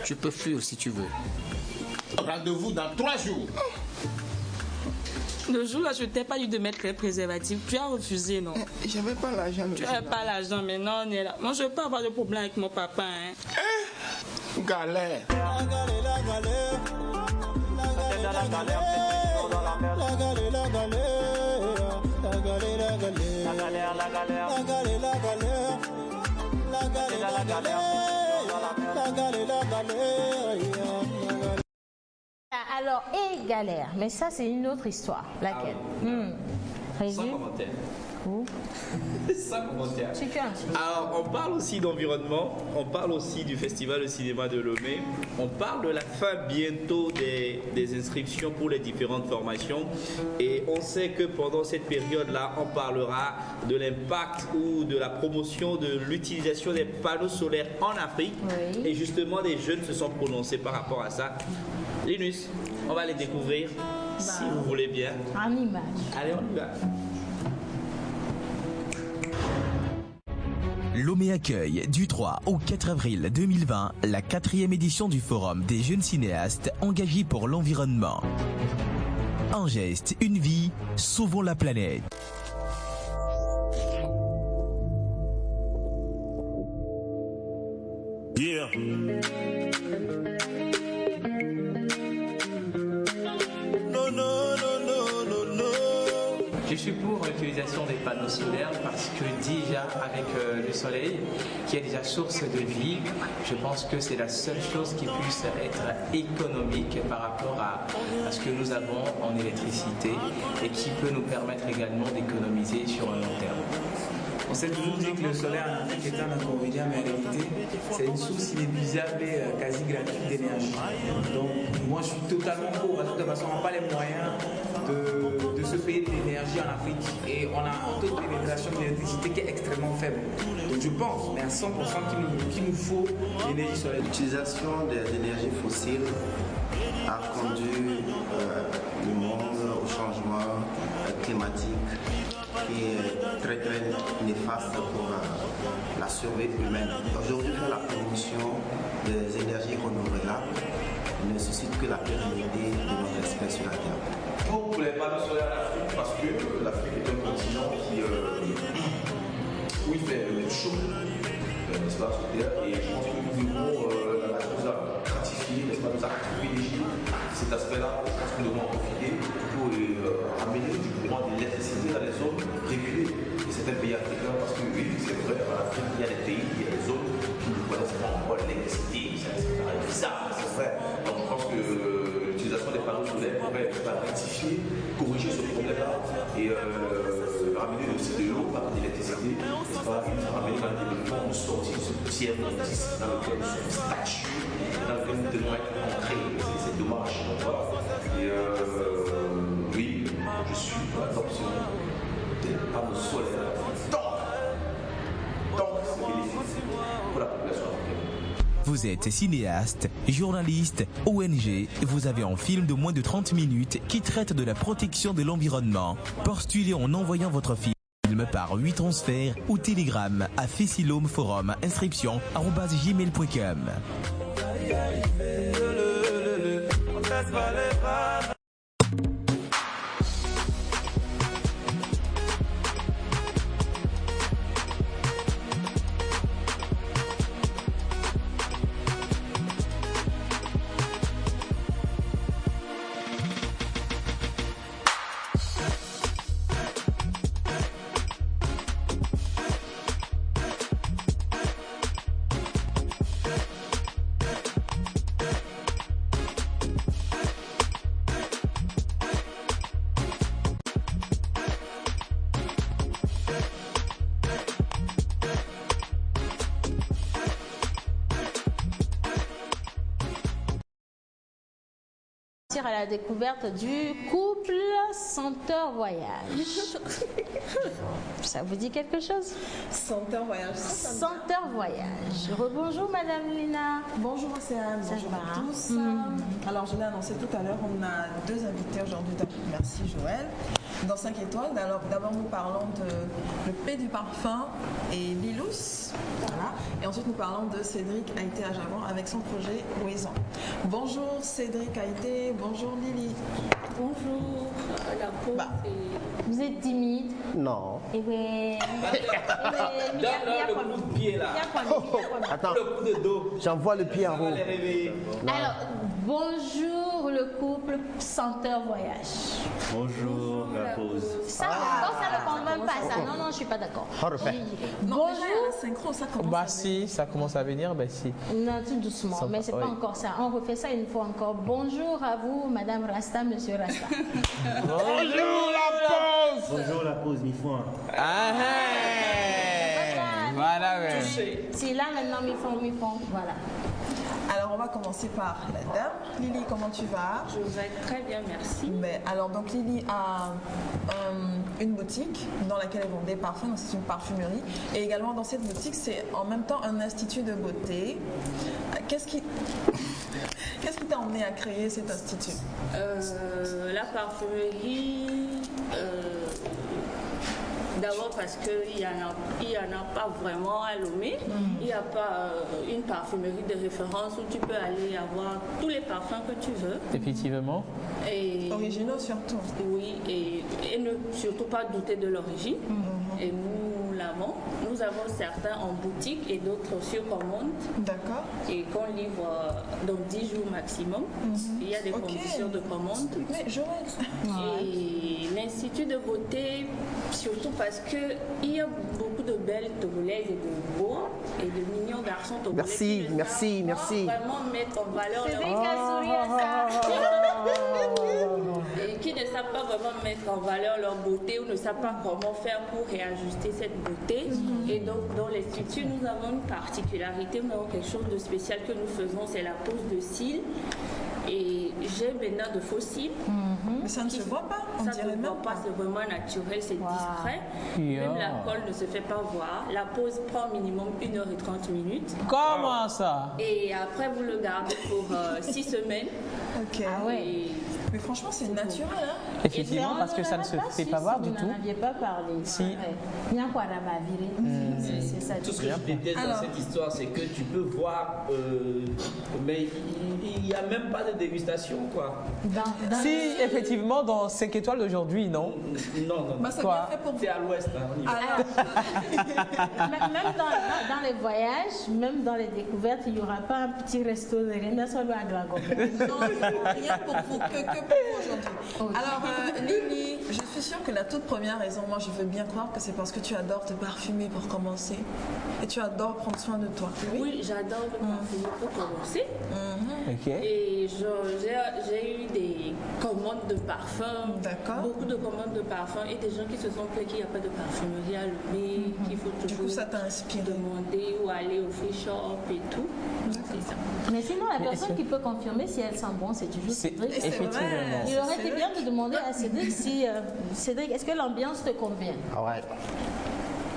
Tu peux fuir si tu veux. Rendez-vous dans 3 jours. Le jour là, je t'ai pas dit de mettre les préservatifs. Tu as refusé, non? J'avais pas l'argent. Tu n'avais pas l'argent, mais non, on est là. Moi, je peux avoir de problème avec mon papa, hein. Galère. Alors, et galère, mais ça c'est une autre histoire. Laquelle? Sans commentaire. Sans commentaire. Alors, on parle aussi d'environnement, on parle aussi du Festival de cinéma de Lomé, on parle de la fin bientôt des inscriptions pour les différentes formations et on sait que pendant cette période-là, on parlera de l'impact ou de la promotion de l'utilisation des panneaux solaires en Afrique et justement des jeunes se sont prononcés par rapport à ça. Linus, on va les découvrir si vous voulez bien. En image. Allez, on y va. Lomé accueille du 3 au 4 avril 2020 la 4e édition du Forum des jeunes cinéastes engagés pour l'environnement. Un geste, une vie, sauvons la planète. Yeah. Je suis pour l'utilisation des panneaux solaires parce que déjà avec le soleil, qui est déjà source de vie, je pense que c'est la seule chose qui puisse être économique par rapport à ce que nous avons en électricité et qui peut nous permettre également d'économiser sur un long terme. On s'est toujours dit que le soleil en Afrique est un inconvénient, mais en réalité, c'est une source inépuisable et quasi gratuite d'énergie. Donc, moi, je suis totalement pour. De toute façon, on n'a pas les moyens de se payer de l'énergie en Afrique. Et on a un taux de pénétration de l'électricité qui est extrêmement faible. Donc, je pense, mais à 100% qu'il nous faut l'énergie solaire. L'utilisation des énergies fossiles a conduit le monde au changement climatique qui est très très néfaste pour la survie humaine. Aujourd'hui, la promotion des énergies renouvelables ne suscite que la pérennité de notre espèce sur la Terre. Pour les panneaux solaires en Afrique, parce que l'Afrique est un continent où il fait chaud, n'est-ce pas, sur Terre, et je pense que nous devons, la nature nous a gratifié, n'est-ce pas, nous a privilégié cet aspect-là. Je pense que nous devons en profiter pour amener du courant d'électricité dans les zones reculées de certains pays africains, parce que oui, c'est vrai, en Afrique, il y a des pays, il y a des zones qui ne connaissent pas encore l'électricité, c'est bizarre, c'est vrai. Donc je pense que l'utilisation des panneaux solaires pourrait rectifier, corriger ce problème-là et ramener aussi de l'eau par l'électricité, ramener dans le développement, une sortie de ce tiers indice dans lequel nous sommes statués, dans lequel nous devons être ancrés. C'est dommage. Et oui, je suis pour l'adoption des panneaux solaires. Donc c'est bénéfique pour la population africaine. Vous êtes cinéaste, journaliste, ONG, vous avez un film de moins de 30 minutes qui traite de la protection de l'environnement. Postulez en envoyant votre film par 8 transferts ou télégramme à Fessilome Forum, inscription @gmail.com. À la découverte du couple Senteur Voyage. Ça vous dit quelque chose? Senteur Voyage. Senteur Voyage. Rebonjour Madame Lina. Bonjour Océane, bonjour à tous. Alors je l'ai annoncé tout à l'heure, on a deux invités aujourd'hui. Merci Joël. Dans 5 étoiles, alors d'abord nous parlons de le P du parfum et Lilous. Voilà. Et ensuite nous parlons de Cédric Haïté à Javon avec son projet Louison. Bonjour Cédric Haïté, bonjour Lily. Bonjour. Vous êtes timide? Non. Et oui. Donne-leur le coup de pied là. Attends, le coup de dos. J'envoie le pied en haut. Alors, bonjour le couple Senteur Voyage. Bonjour la pause. Ça, ça ne convainc pas ça. Non, non, je suis pas d'accord. Bonjour. Synchro, ça commence. Bah si, ça commence à venir, bah si. Non, tout doucement, mais c'est pas encore ça. On refait ça une fois encore. Bonjour à vous, Madame Rasta, Monsieur Rasta. Bonjour la pause. Bonjour la pause, mi fois. Voilà, Si là maintenant, mi font, voilà. Alors on va commencer par la dame. Lily, comment tu vas? Je vais très bien, merci. Mais, alors donc Lily a une boutique dans laquelle elle vend des parfums, donc c'est une parfumerie. Et également dans cette boutique, c'est en même temps un institut de beauté. Qu'est-ce qui t'a emmené à créer cet institut? La parfumerie... D'abord parce qu'il n'y en a pas vraiment à Lomé. Il n'y a pas une parfumerie de référence où tu peux aller avoir tous les parfums que tu veux. Effectivement. Et, originaux surtout. Oui, et ne surtout pas douter de l'origine. Et nous l'avons. Nous avons certains en boutique et d'autres sur commande. D'accord. Et qu'on livre dans 10 jours maximum. Il y a des conditions de commande. Mais Joël. Et l'Institut de beauté, surtout parce qu'il y a beaucoup de belles Togolaises et de beaux et de mignons garçons togolais. Merci. Vraiment mettre en valeur leur... qui ne savent pas vraiment mettre en valeur leur beauté ou ne savent pas comment faire pour réajuster cette beauté. Et donc, dans l'Institut, nous avons une particularité, nous avons quelque chose de spécial que nous faisons, c'est la pose de cils. Et j'ai maintenant de faux cils. Mais ça ne se voit pas, on ça dirait ne se voit même pas, c'est vraiment naturel, c'est discret. Même la colle ne se fait pas voir. La pose prend minimum 1h30 minutes. Comment ça? Et après, vous le gardez pour 6 semaines. Ok. Ah ouais. Mais franchement, c'est naturel. Hein? Effectivement, parce que ça ne se fait pas voir du tout. Vous n'en aviez pas parlé. Si. Il y a quoi à la virée. C'est ça. Tout ce que je déteste dans cette histoire, c'est que tu peux voir, mais il n'y a même pas de dégustation, quoi. Si, effectivement, dans 5 étoiles d'aujourd'hui, non? Non. Bah, c'est bien fait pour vous. C'est à l'ouest. Même dans les voyages, même dans les découvertes, il n'y aura pas un petit resto de rien, ça doit agrandir. Non, rien pour vous, que pour vous aujourd'hui. Alors, Lily, je suis sûre que la toute première raison, moi je veux bien croire que c'est parce que tu adores te parfumer pour commencer et tu adores prendre soin de toi. Oui, j'adore me parfumer pour commencer. Et j'ai eu des commandes de parfums, beaucoup de commandes de parfums et des gens qui se sont plaints qu'il n'y a pas de parfumerie à Lomé, qu'il faut toujours du coup, ça t'a inspiré. Demander ou aller au free shop et tout. C'est ça. Mais sinon, la personne qui peut confirmer si elle sent bon, c'est toujours Cédric. Effectivement. Il aurait été bien de demander à Cédric si Cédric, est-ce que l'ambiance te convient? Ouais.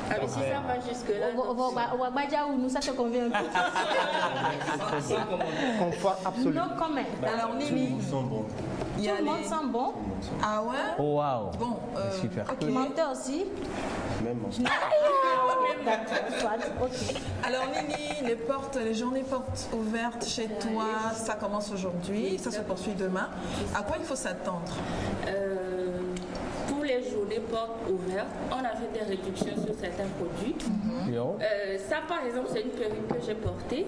Ah, mais si ça va jusque-là. Nous, ça te convient un peu. Confort absolu. Non, quand même. Alors, Lily. Tout le monde sent bon. Ah ouais? Oh, wow. Bon, super. Tu mentais aussi? Même Alors Lily, les journées portes ouvertes chez toi, ça commence aujourd'hui, ça se poursuit demain. À quoi il faut s'attendre? Pour les journées portes ouvertes, on a fait des réductions sur certains produits. Ça par exemple, c'est une perruque que j'ai portée.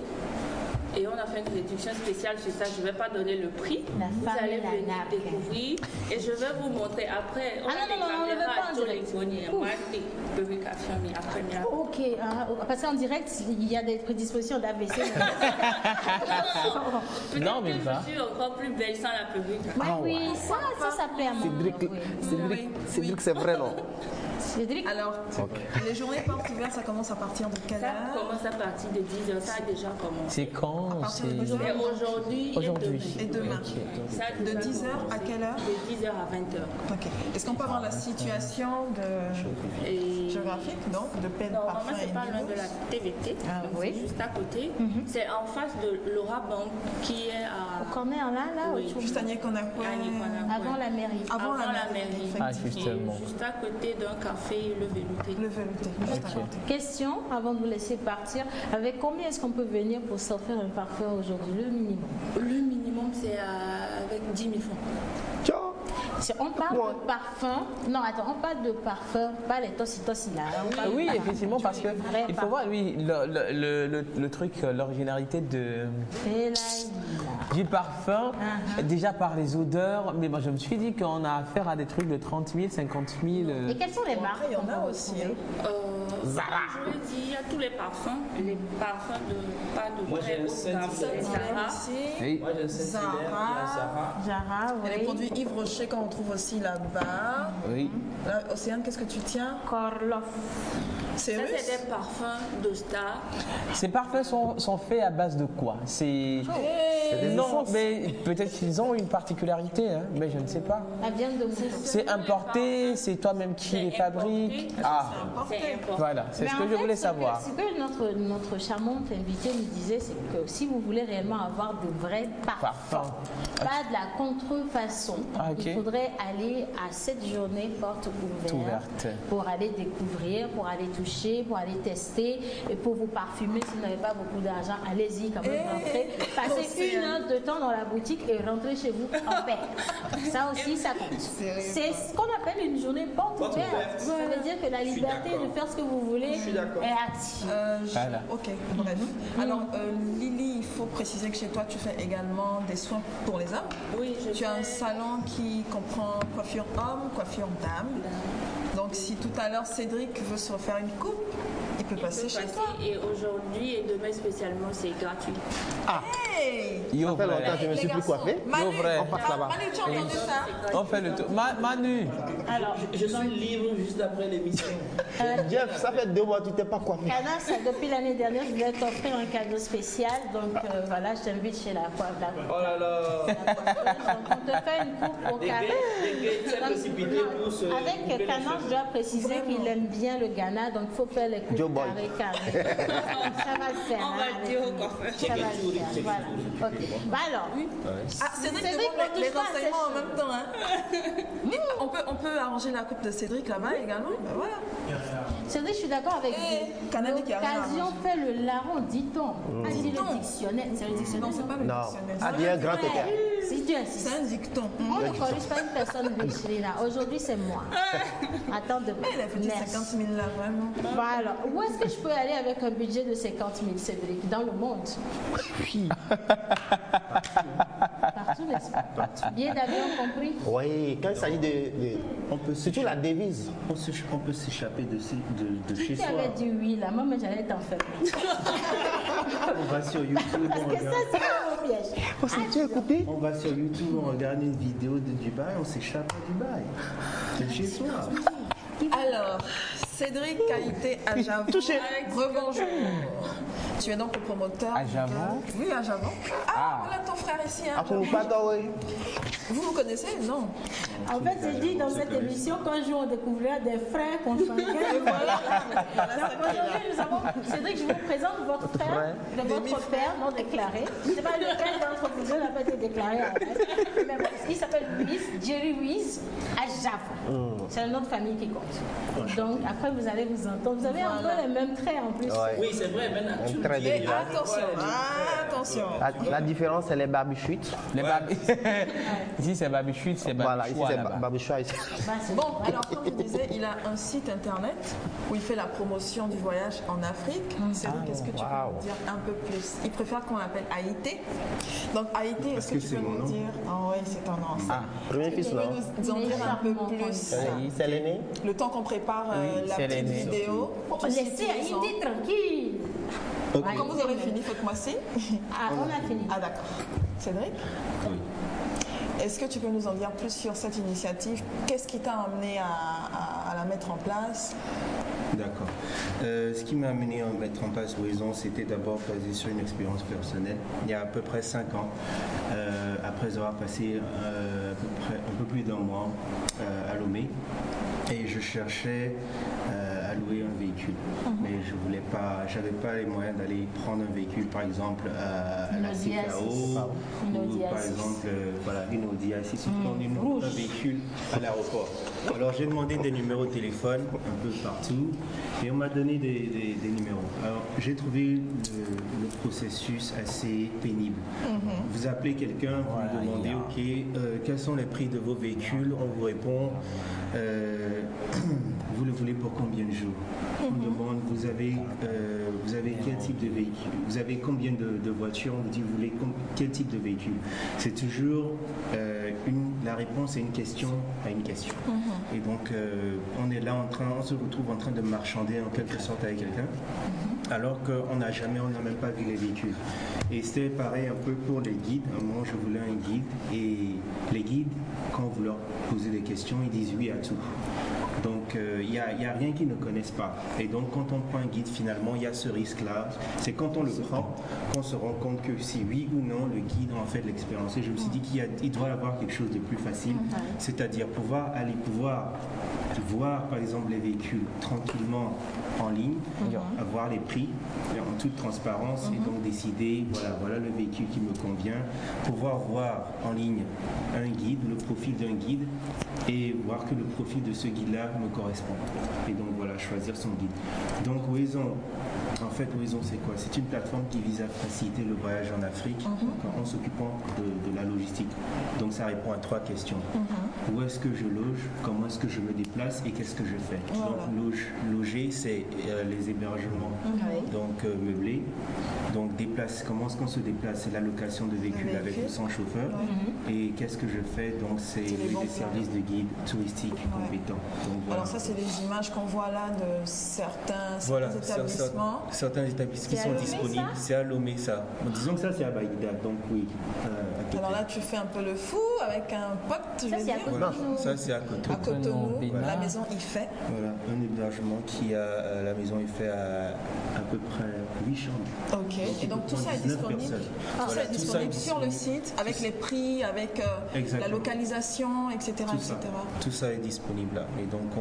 Et on a fait une réduction spéciale sur ça. Je ne vais pas donner le prix. Vous allez venir découvrir. Et je vais vous montrer après. On a des caméras sur les poignets. Moi, des perruques affirmées après. Ok. Parce qu'en direct, il y a des prédispositions d'AVC. Non, mais pas. Je suis encore plus belle sans la perruque. Oui, ça plaît à moi. Cédric, c'est vrai, non? Cédric. Alors, les journées portes ouvertes, ça commence à partir de quelle heure? Ça commence à partir de 10h. Ça a déjà commencé. C'est quand? Aujourd'hui et demain. De 10h à quelle heure? De 10h à 20h. Ok. Est-ce qu'on peut avoir la situation géographique, donc, de Pen Parfum? C'est pas loin de la TVT. Oui. Juste à côté. C'est en face de Laura Bank qui est à. Au corner là, oui. Juste à Niakonakwe. Avant la mairie. Avant la mairie. Ah, justement. Juste à côté d'un café, le Velouté. Le Velouté. Juste à côté. Question, avant de vous laisser partir, avec combien est-ce qu'on peut venir pour s'offrir un parfum aujourd'hui, le minimum? Le minimum, c'est avec 10 000 francs. Si on parle de parfum, non attends, on parle de parfum, pas les tossi là. Oui, effectivement, parce que il faut voir, oui, le truc, l'originalité du parfum, déjà par les odeurs, mais moi je me suis dit qu'on a affaire à des trucs de 30 000, 50 000. Et quelles sont les marques? Il y en a aussi. Zara. Je l'ai dit, il y a tous les parfums pas de Moi j'ai un Saint-Hilaire. Zara. Moi j'ai un Saint-Hilaire, Zara, oui. Et les produits Yves Rocher qu'on trouve aussi là-bas. Oui. Là, Océane, qu'est-ce que tu tiens? Korloff. Ça, c'est des parfums de star. Ces parfums sont faits à base de quoi? Non, mais peut-être qu'ils ont une particularité, hein, mais je ne sais pas. La viande de mousse. C'est importé, c'est toi-même qui les fabrique. Ah, voilà, c'est ce que je voulais savoir. Ce que notre charmante invitée nous disait, c'est que si vous voulez réellement avoir de vrais parfums, pas de la contrefaçon, il faudrait aller à cette journée porte ouverte pour aller découvrir, pour aller toucher, pour aller tester et pour vous parfumer. Si vous n'avez pas beaucoup d'argent, allez-y quand même, rentrez, passez 1 heure de temps dans la boutique et rentrez chez vous en paix. Ça aussi, ça compte. C'est ce qu'on appelle une journée porte ouverte. Ça veut dire que la liberté de faire ce que vous voulez est active. Ok, bref. Alors, Lily, il faut préciser que chez toi, tu fais également des soins pour les hommes. Oui, tu as un salon qui comprend coiffure homme, coiffure dame. Donc, si tout à l'heure Cédric veut se refaire une coupe, il peut passer chez toi. Et aujourd'hui et demain spécialement, c'est gratuit. Hey! Ça fait longtemps que je ne me suis plus coiffé. On passe là-bas. Manu, tu as entendu ça? On fait le tour. Manu. Alors, je suis libre juste après l'émission. Jeff, ça fait 2 mois que tu t'es pas coiffé. Canas, depuis l'année dernière, je voulais t'offrir un cadeau spécial. Donc voilà, je t'invite chez la coiffeuse. Oh là là. Donc on te fait une coupe au carré. Avec Canas, je dois préciser qu'il aime bien le Ghana, donc il faut faire les coupes carré. Ça va le faire. On va le dire au coiffeur. Ça va le faire. Voilà. Ok. Bah alors. Cédric demande les renseignements en même temps. Hein. On peut arranger la coupe de Cédric là-bas également. Ben voilà. Cédric, je suis d'accord avec vous. L'occasion fait le larron, dit-on. C'est le dictionnaire. C'est le dictionnaire. Non, c'est pas le dictionnaire. Ah, dit un grand écart. Si tu insistes. C'est un dicton. On ne corrige pas une personne riche là. Aujourd'hui, c'est moi. Attends de Elle a fait 50 000 là, vraiment. Voilà. Où est-ce que je peux aller avec un budget de 50 000, Cédric? Dans le monde? Oui. Partout, n'est-ce pas? Bien d'avion compris? Oui, quand il s'agit de surtout la devise. On peut s'échapper de chez Tu soi. avais dit oui là, moi j'allais t'en faire. On va sur YouTube, on regarde. Ça, c'est un piège. Tu as écouté? On va sur YouTube, on regarde une vidéo de Dubaï, on s'échappe à Dubaï. De chez soi. Alors, Cédric Qualité à Javon. Rebonjour. Tu es donc le promoteur. À Javon? Oui, à Javon. Ah, voilà ton frère ici. Hein, Après, nous pas oui. Vous connaissez? Non. En fait, j'ai dit dans cette émission qu'un jour on découvrirait des frères consanguins. Voilà. Donc aujourd'hui, nous avons. Cédric, je vous présente votre frère de votre père non déclaré. Je ne sais pas lequel d'entre vous deux n'a pas été déclaré. Mais bon, il s'appelle Louis, Jerry Louis à Javon. C'est notre famille qui compte. Donc après, vous allez vous entendre. Vous avez un peu les mêmes traits en plus. Oui, c'est vrai, maintenant. Et attention. La différence, c'est les barbichutes. Ici, c'est barbichute, c'est barbichois. Voilà, ici, c'est barbichois. Ici. Bon, alors comme je disais, il a un site internet où il fait la promotion du voyage en Afrique. Cédric, est-ce que tu peux nous dire un peu plus? Il préfère qu'on l'appelle Haïté. Donc Haïté, est-ce que tu peux nous dire? Ah oui, c'est ton nom. Ah, premier fils, non? Tu peux nous en dire un peu plus? C'est l'aîné? Le temps qu'on prépare la petite vidéo. Laissez Haïti tranquille. Quand vous aurez fini, faites-moi signe. Ah, on a fini. Ah d'accord. Cédric? Oui. Est-ce que tu peux nous en dire plus sur cette initiative? Qu'est-ce qui t'a amené à la mettre en place? D'accord. Ce qui m'a amené à mettre en place Horizon, c'était d'abord basé sur une expérience personnelle. Il y a à peu près 5 ans, après avoir passé un peu plus d'un mois à Lomé, et je cherchais à louer un véhicule. Mais je voulais pas, j'avais pas les moyens d'aller prendre un véhicule, par exemple à la CKO, ou par exemple une Audi A6, prendre un véhicule à l'aéroport. Alors j'ai demandé des numéros de téléphone un peu partout et on m'a donné des numéros. Alors j'ai trouvé le processus assez pénible. Vous appelez quelqu'un, vous lui demandez ok, quels sont les prix de vos véhicules, on vous répond vous le voulez pour combien de jours? On vous demande vous avez quel type de véhicule? Vous avez combien de voitures? On vous dit vous voulez quel type de véhicule? C'est toujours la réponse est une question à une question. Et donc on est là on se retrouve en train de marchander en quelque sorte avec quelqu'un, alors qu'on n'a même pas vu les véhicules. Et c'était pareil un peu pour les guides. À un moment, je voulais un guide, et les guides, quand vous leur posez des questions, ils disent oui à tout. Donc il n'y a rien qu'ils ne connaissent pas. Et donc quand on prend un guide, finalement, il y a ce risque-là. C'est quand on le prend qu'on se rend compte que si oui ou non, le guide en fait de l'expérience. Et je me suis dit qu'il doit y avoir quelque chose de plus facile, c'est-à-dire pouvoir voir par exemple les véhicules tranquillement en ligne, avoir les prix en toute transparence, et donc décider voilà le véhicule qui me convient, pouvoir voir en ligne un guide, le profil d'un guide, et voir que le profil de ce guide-là me correspond. Et donc voilà, choisir son guide. Donc Horizon, c'est quoi? C'est une plateforme qui vise à faciliter le voyage en Afrique en s'occupant de la logistique. Donc ça répond à 3 questions. Où est-ce que je loge? Comment est-ce que je me déplace? Et qu'est-ce que je fais? Donc loger, c'est les hébergements. Donc meublé. Donc comment est-ce qu'on se déplace? C'est la location de véhicules avec ou sans chauffeur. Et qu'est-ce que je fais? Donc c'est des services de guide touristique compétents. Donc, voilà. Alors ça c'est les images qu'on voit là de certains établissements. Certains établissements qui sont disponibles. C'est à Lomé ça. Bon, disons que ça c'est à Baïda, donc oui. Alors là tu fais un peu le fou avec un pote. Ça c'est à Cotonou. À Cotonou, la maison Ifé. Voilà, un hébergement qui a la maison Ifé à peu près 8 chambres. Ok, et donc tout ça est disponible. Tout ça est disponible sur le site avec les prix, avec la localisation, etc. Tout ça est disponible là. Et donc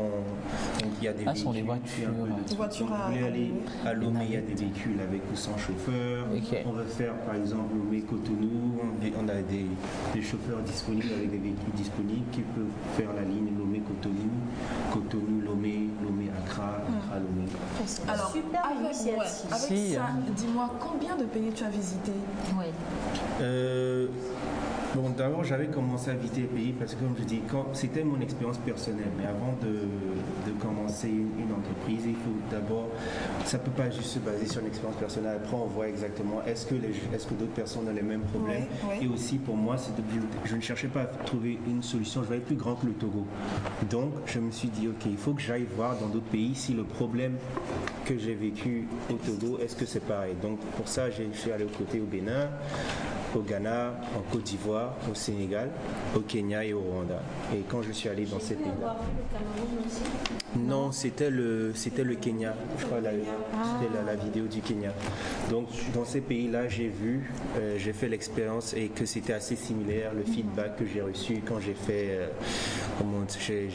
il y a des véhicules. Sont les voitures. Des voitures vous voulez aller à Lomé, il y a des véhicules avec ou sans chauffeur. On va faire par exemple Lomé-Cotonou. On a des chauffeurs disponibles avec des véhicules disponibles qui peuvent faire la ligne Lomé-Cotonou, Cotonou-Lomé, Lomé-Accra, Accra-Lomé. Alors, super avec ça, dis-moi, combien de pays tu as visité? Bon, d'abord, j'avais commencé à visiter les pays parce que, comme je dis, c'était mon expérience personnelle. Mais avant de commencer une entreprise, il faut d'abord, ça ne peut pas juste se baser sur une expérience personnelle. Après, on voit exactement est-ce que d'autres personnes ont les mêmes problèmes. Et aussi, pour moi, je ne cherchais pas à trouver une solution. Je voyais plus grand que le Togo. Donc, je me suis dit, OK, il faut que j'aille voir dans d'autres pays si le problème que j'ai vécu au Togo, est-ce que c'est pareil. Donc, pour ça, je suis allé au Bénin, au Ghana, en Côte d'Ivoire, au Sénégal, au Kenya et au Rwanda. Et quand je suis allé dans ces pays-là... Non, c'était le Kenya. Je crois c'était la vidéo du Kenya. Donc dans ces pays-là, j'ai fait l'expérience et que c'était assez similaire. Le feedback que j'ai reçu quand j'ai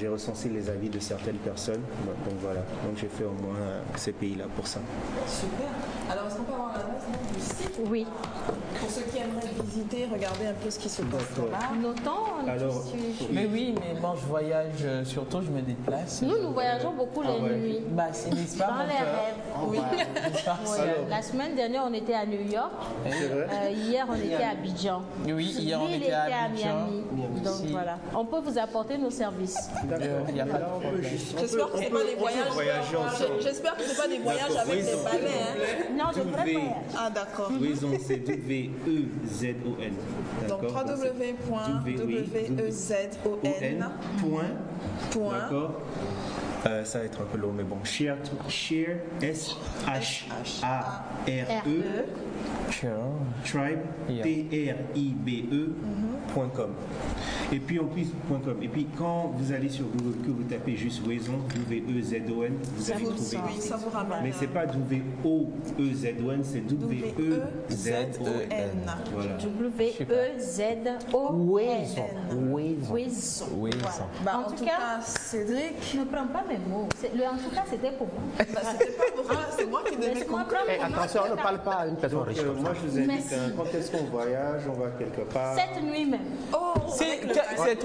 recensé les avis de certaines personnes. Donc voilà. Donc j'ai fait au moins ces pays-là pour ça. Super. Alors est-ce qu'on peut avoir l'adresse du site? Oui. Pour ceux qui aimeraient visiter, regarder un peu ce qui se passe là. Notons. Alors, mais oui, mais bon, je voyage surtout, je me déplace. Nous voyageons beaucoup les nuits. Bah, c'est n'est-ce pas dans les rêves. Oui. La semaine dernière, on était à New York. Hier, on était à Abidjan. Oui, hier, on était à Miami. Donc voilà. On peut vous apporter nos services. Il n'y a pas de problème. J'espère que ce n'est pas des voyages. J'espère que ce pas des voyages avec des balais. Non, de vrais voyages. Ah, d'accord. Wezon, c'est W-E-Z-O-N. Donc www.wezon. D'accord. Ça va être un peu long, mais bon. Share, S-H-A-R-E. Tribe, T-R-I-B-E.com. Et puis en plus, .com. Et puis quand vous allez sur Google, que vous tapez juste Wezon, W-E-Z-O-N, vous allez trouver. Oui, ça vous ramène. Mais c'est pas W-O-E-Z-O-n, c'est W-E-Z-O-N. Voilà. W-E-Z-O-N. Wezon. En tout cas, Cédric. Ne prends pas mes mots. En tout cas, c'était pour moi. C'était pas pour moi, c'est moi qui devais comprendre. Attention, on ne parle pas à une personne riche. Moi, je vous invite, quand est-ce qu'on voyage, on va quelque part. Cette nuit même. C'est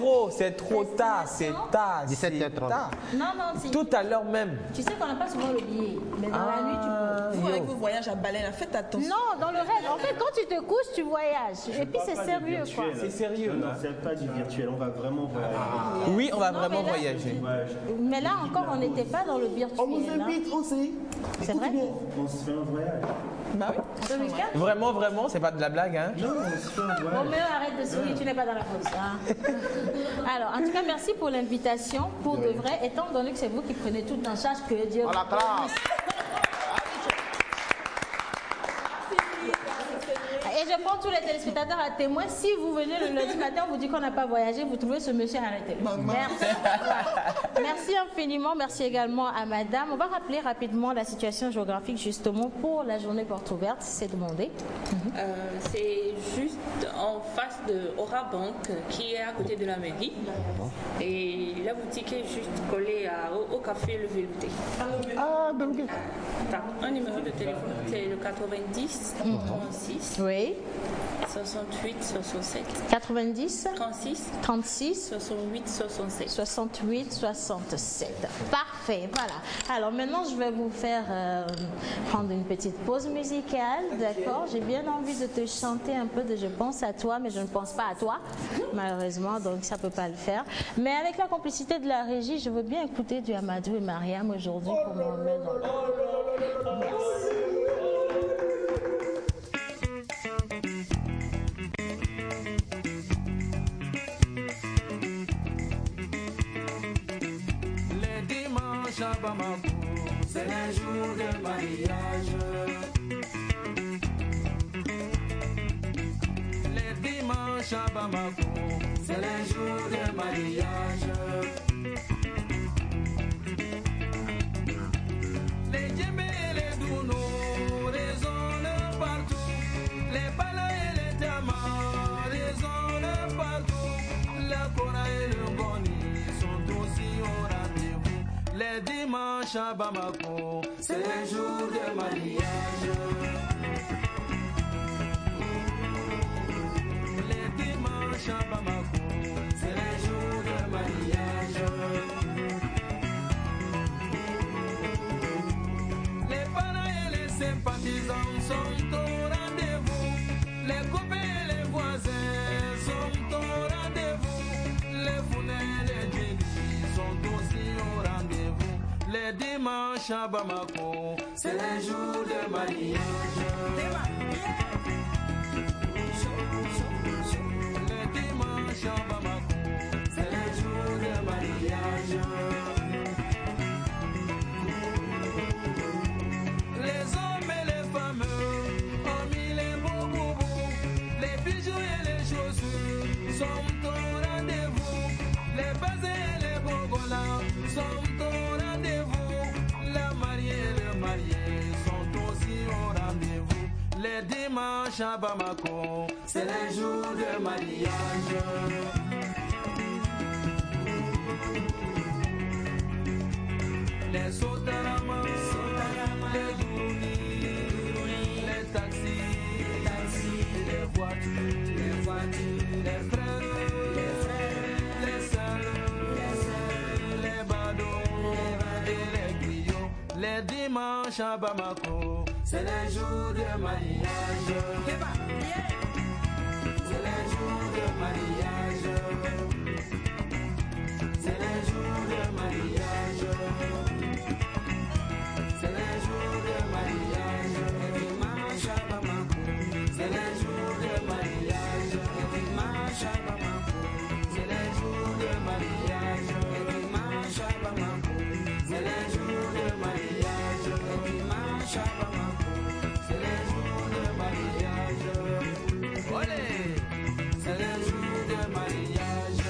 trop tard, c'est tard. 17h30. Non, tout à l'heure même. Tu sais qu'on n'a pas souvent le billet, mais dans la nuit, tu peux. Vous, avec vos voyages à Baleine, faites attention. Non, dans le rêve. En fait, quand tu te couches, tu voyages. Et puis, c'est sérieux, quoi. C'est sérieux. Non, c'est pas du virtuel, on va vraiment voyager. Oui, on va vraiment voyager. Mais là encore, on n'était pas dans le virtuel. On vous invite aussi. C'est vrai? On se fait un voyage. Bah oui. Ce week-end? Vraiment, c'est pas de la blague, hein? Non, on se fait un voyage. Bon, mais arrête de sourire, tu n'es pas dans la pause. Hein? Alors, en tout cas, merci pour l'invitation. Pour de vrai, étant donné que c'est vous qui prenez tout en charge, que Dieu vous bénisse. Et je prends tous les téléspectateurs à témoin. Si vous venez le lundi matin, on vous dit qu'on n'a pas voyagé, vous trouvez ce monsieur, arrêtez. Merci. Merci infiniment. Merci également à madame. On va rappeler rapidement la situation géographique justement pour la journée porte ouverte, si c'est demandé. C'est juste en face de Aura Bank, qui est à côté de la mairie. Et la boutique est juste collée au café Le Velouté. Ah, ben ok. Un numéro de téléphone, c'est le 90 36. Oui. 68 67. 90 36 36 68 67. 68 67. Parfait, voilà. Alors maintenant, je vais vous faire prendre une petite pause musicale, d'accord? J'ai bien envie de te chanter un peu de Je pense à toi, mais je ne pense pas à toi, malheureusement, donc ça ne peut pas le faire. Mais avec la complicité de la régie, je veux bien écouter du Amadou et Mariam aujourd'hui pour me remettre dans le... Merci. à Bamako, c'est le jour de mariage. Les dimanches à Bamako, c'est le jour de mariage. Les djembés et les dounos résonnent partout. Les balas et les tamas résonnent partout. La Cora et le Boni sont aussi au rendez-vous. Les dimanches à Bamako, c'est le jour de mariage. Les dimanches à Bamako, c'est le jour de mariage. Les parents et les sympathisants sont au rendez-vous. Les copains et les voisins sont au rendez-vous. Les fournais et les djinnis sont aussi au rendez-vous. Les dimanches à Bamako, c'est le jour de mariage. Les dimanches à Bamako, c'est le jour de mariage. Les hommes et les femmes ont mis les beaux boubous. Les bijoux et les chaussures sont au rendez-vous. Les basés et les bongolas sont au rendez-vous. La mariée et le marié sont aussi au rendez-vous. Les dimanches à Bamako, c'est le jour de mariage. Les Sotarama, les Dourounis, les taxis, les voitures, les frères, les sœurs, les badauds et les griots. Les dimanches à Bamako, c'est le jour de mariage. C'est le jour de mariage. C'est le jour de mariage. C'est le jour de mariage. Dimanche à Bamako, c'est le jour de mariage. Dimanche à Bamako, c'est le jour de mariage. Dimanche à Bamako, c'est le jour de mariage. Dimanche à Bamako, c'est le jour de mariage. Olé, c'est le jour de mariage.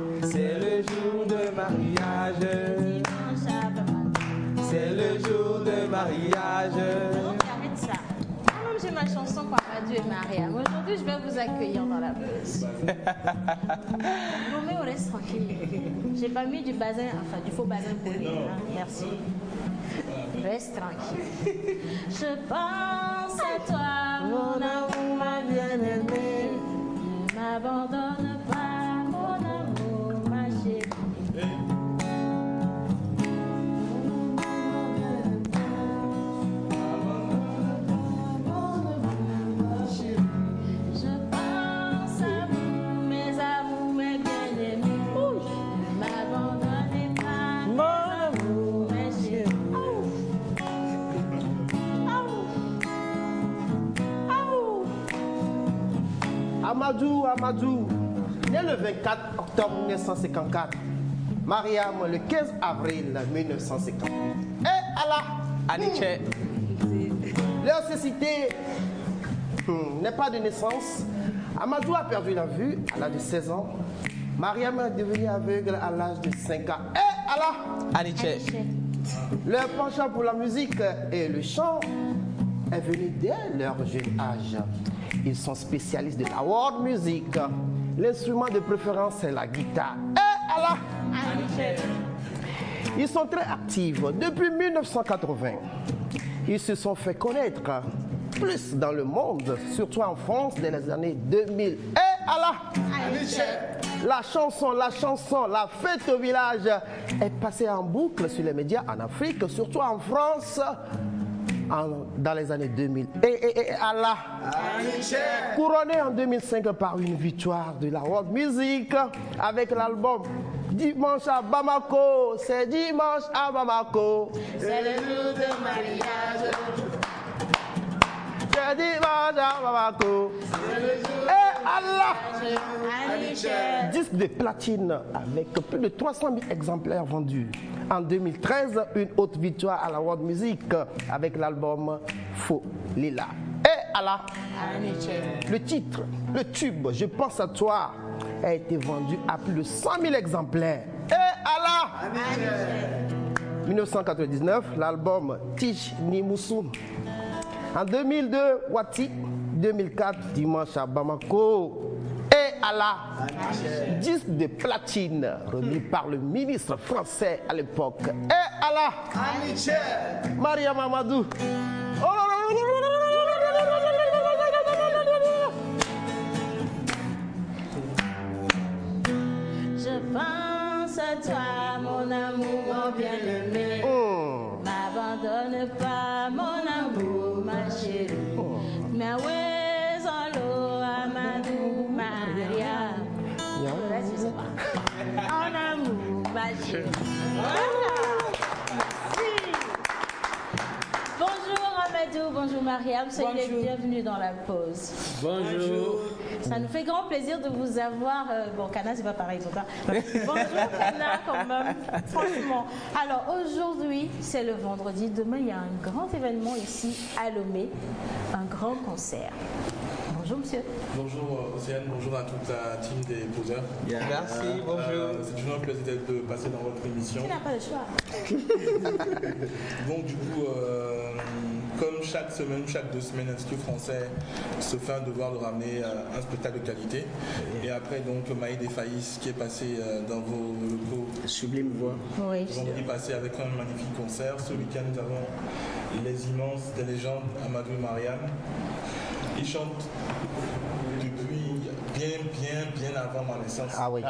C'est le jour de mariage. C'est le jour de mariage. Arrête ça. Moi-même, j'ai ma chanson Paradou et Mariam. Aujourd'hui, je vais vous accueillir dans la pause. Roméo, reste tranquille. J'ai pas mis du bazin, enfin du faux bazin pour lui. Hein. Merci. Reste tranquille. Je pense à toi, mon amour, ma bien-aimée. Ne m'abandonne pas, mon amour, ma chérie. Je pense à vous, mes amours, mes bien-aimés. Ne m'abandonnez pas, mon amour, ma chérie. Amadou, Amadou, né le 24 octobre 1954, Mariam le 15 avril 1958. Et Allah, Aniche. Leur cécité n'est pas de naissance. Amadou a perdu la vue à l'âge de 16 ans. Mariam est devenue aveugle à l'âge de 5 ans. Et Allah, Aniche. Leur penchant pour la musique et le chant est venu dès leur jeune âge. Ils sont spécialistes de la world music. L'instrument de préférence est la guitare. Et Allah, ils sont très actifs. Depuis 1980, ils se sont fait connaître plus dans le monde, surtout en France, dans les années 2000. Et Allah, la chanson, la fête au village est passée en boucle sur les médias en Afrique, surtout en France. dans les années 2000. Et Allah, couronné en 2005 par une victoire de la world music avec l'album Dimanche à Bamako, c'est dimanche à Bamako. C'est le jour de mariage. C'est dimanche à Bamako. Et Allah, disque de platine avec plus de 300 000 exemplaires vendus. En 2013, une haute victoire à la world music avec l'album Faux Lila. Et Allah, le titre, le tube, Je pense à toi, a été vendu à plus de 100 000 exemplaires. Et Allah, 1999, l'album Tich Nimoussou. En 2002, Wati. 2004, Dimanche à Bamako. Et Allah, disque de platine remis par le ministre français à l'époque. Et Allah, Maria Mamadou. Je pense à toi, mon amour, mon bien-aimé. M'abandonne pas, mon amour, ma chérie. Mais où est l'eau, Amadou, Maria? Je sais pas. En amour, ma chérie. Voilà. Bonjour Amadou, bonjour Mariam, soyez les bienvenus dans la pause. Bonjour. Ça nous fait grand plaisir de vous avoir. Bon, Kana, c'est pas pareil pour toi. Bonjour Kana, quand même, franchement. Alors aujourd'hui, c'est le vendredi. Demain, il y a un grand événement ici à Lomé, un grand concert. Bonjour monsieur. Bonjour Océane, bonjour à toute la team des poseurs. Merci, bonjour. C'est toujours un plaisir de passer dans votre émission. Tu n'as pas le choix. Donc du coup, comme chaque semaine, chaque 2 semaines, l'Institut français se fait un devoir de ramener un spectacle de qualité. Et après donc Maïd et Faïs qui est passé dans vos locaux. Sublime voix. Oui. Vendredi passé avec un magnifique concert. Ce week-end nous avons les immenses des légendes Amadou et Mariam. Ils chantent depuis bien avant ma naissance. Ah oui.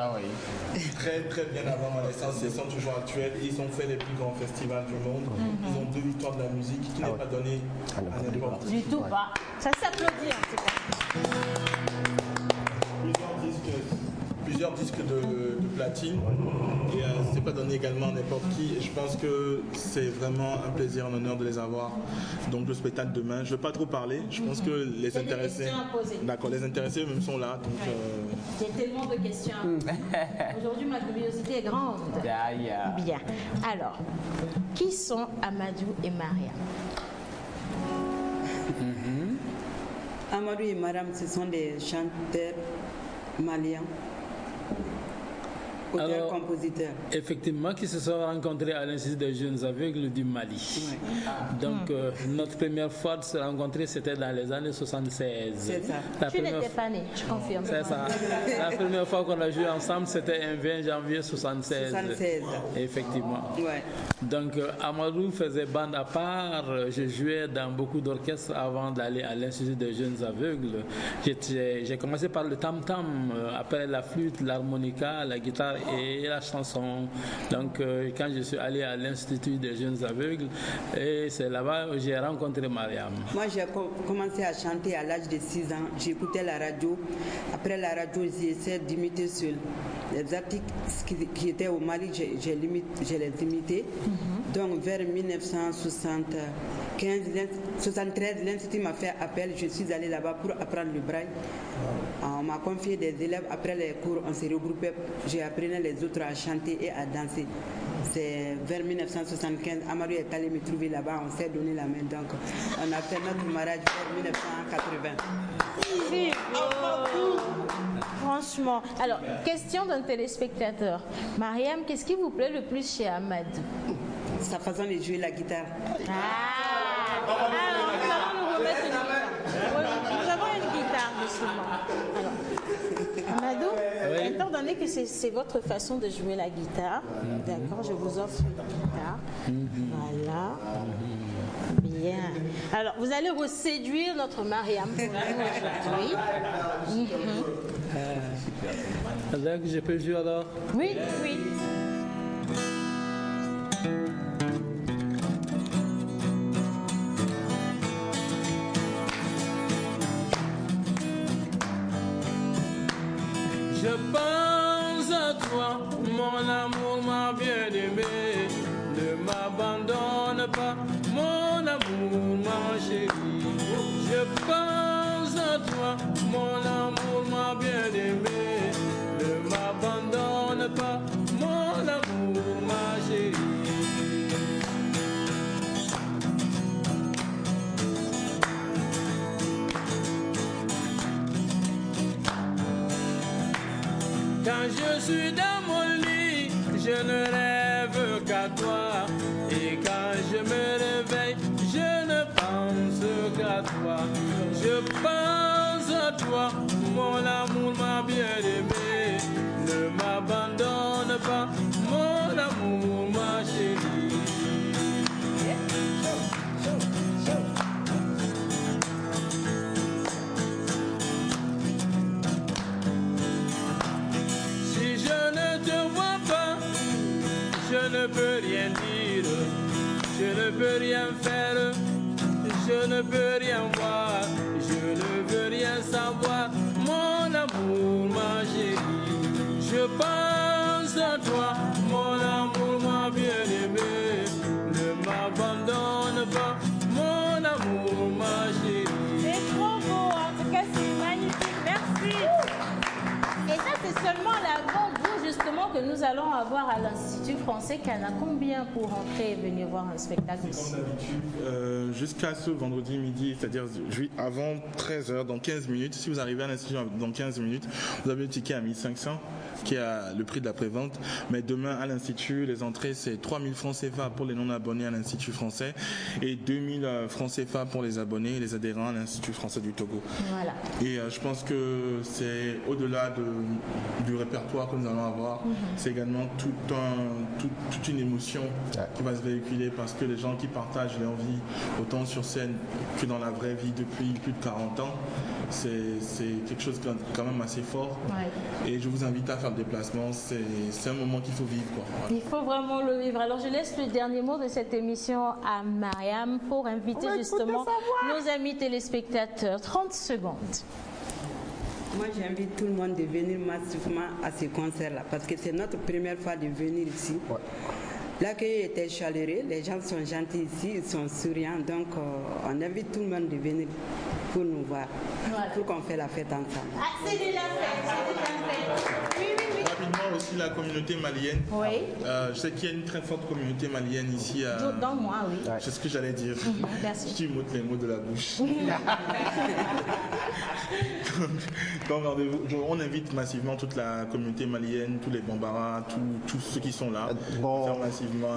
Très bien avant ma naissance. Ils sont toujours actuels. Ils ont fait les plus grands festivals du monde. Ils ont 2 victoires de la musique qui n'est pas donnée à n'importe qui. Du tout pas. Ça s'applaudit en tout cas. Plusieurs disques de platine et c'est pas donné également à n'importe qui et je pense que c'est vraiment un plaisir, un honneur de les avoir. Donc le spectacle demain, je ne vais pas trop parler, je pense que les intéressés, d'accord, les intéressés même sont là. Donc, il y a tellement de questions. Aujourd'hui ma curiosité est grande. Bien. Alors, qui sont Amadou et Mariam? Amadou et Mariam, ce sont des chanteurs maliens. Auteur-compositeur. Effectivement, qui se sont rencontrés à l'Institut des jeunes aveugles du Mali. Ouais. Donc, notre première fois de se rencontrer, c'était dans les années 76. C'est ça. Tu n'étais pas né, je confirme. C'est ça. La première fois qu'on a joué ensemble, c'était un 20 janvier 76. Effectivement. Ouais. Donc, Amadou faisait bande à part. Je jouais dans beaucoup d'orchestres avant d'aller à l'Institut des jeunes aveugles. J'ai commencé par le tam-tam, après la flûte, l'harmonica, la guitare et la chanson. Donc, quand je suis allé à l'Institut des jeunes aveugles, et c'est là-bas que j'ai rencontré Mariam. Moi, j'ai commencé à chanter à l'âge de 6 ans. J'écoutais la radio. Après la radio, j'essayais d'imiter seul. Les artistes qui étaient au Mali, je les imitais. Donc, vers 1973, l'Institut m'a fait appel. Je suis allée là-bas pour apprendre le braille. On m'a confié des élèves. Après les cours, on s'est regroupés. J'ai appris les autres à chanter et à danser. C'est vers 1975, Amadou est allé me trouver là-bas, on s'est donné la main. Donc, on a fait notre mariage vers 1980. Franchement. Alors, question d'un téléspectateur. Mariam, qu'est-ce qui vous plaît le plus chez Amadou? Sa façon de jouer la guitare. Alors, nous allons nous remettre une guitare. Nous avons une guitare, justement. Alors, Amadou, étant donné que c'est votre façon de jouer la guitare, d'accord, je vous offre une guitare. Voilà. Bien. Alors, vous allez reséduire notre Mariam pour nous aujourd'hui. Alors, je peux jouer alors? Oui, oui. Je pense à toi, mon amour, ma bien-aimée. Ne m'abandonne pas, mon amour, ma chérie. Je pense à toi, mon amour, ma bien-aimée. Ne m'abandonne pas, mon amour, ma chérie. Quand je suis dans mon lit, je ne rêve qu'à toi. Et quand je me réveille, je ne pense qu'à toi. Je pense à toi, mon amour, ma bien-aimée. Ne m'abandonne pas, mon amour, ma chérie. Si je ne te vois pas, je ne peux rien dire, je ne peux rien faire, je ne peux rien voir, je ne veux rien savoir, mon amour, ma chérie. Je pense à toi, mon amour, ma bien-aimée. Ne m'abandonne pas, mon amour, ma chérie. C'est trop beau, en tout cas c'est magnifique, merci. Et ça c'est seulement la grande bourse justement que nous allons avoir à l'Institut français. Qu'il y en a combien pour rentrer et venir voir un spectacle ici? Comme d'habitude, jusqu'à ce vendredi midi, c'est-à-dire avant 13h, dans 15 minutes, si vous arrivez à l'Institut dans 15 minutes, vous avez le ticket à 1500 qui a le prix de la prévente. Mais demain à l'Institut, les entrées c'est 3000 francs CFA pour les non-abonnés à l'Institut français et 2000 francs CFA pour les abonnés et les adhérents à l'Institut français du Togo. Voilà. Et je pense que c'est au-delà du répertoire que nous allons avoir, c'est également toute une émotion qui va se véhiculer parce que les gens qui partagent leur vie autant sur scène que dans la vraie vie depuis plus de 40 ans, c'est quelque chose quand même assez fort. Ouais. Et je vous invite à faire le déplacement, c'est un moment qu'il faut vivre, quoi. Voilà. Il faut vraiment le vivre. Alors je laisse le dernier mot de cette émission à Mariam pour inviter justement nos amis téléspectateurs. 30 secondes. Moi, j'invite tout le monde de venir massivement à ce concert-là parce que c'est notre première fois de venir ici. Ouais. L'accueil était chaleureux, les gens sont gentils ici, ils sont souriants, donc on invite tout le monde de venir pour nous voir, pour qu'on fasse la fête ensemble. Ah, c'est déjà fait, c'est déjà fait. Oui, oui, oui. Rapidement aussi la communauté malienne. Oui. Je sais qu'il y a une très forte communauté malienne ici. Dans moi, oui. C'est ce que j'allais dire. Merci. Tu m'ôtes les mots de la bouche. donc on invite massivement toute la communauté malienne, tous les Bambara, tous ceux qui sont là.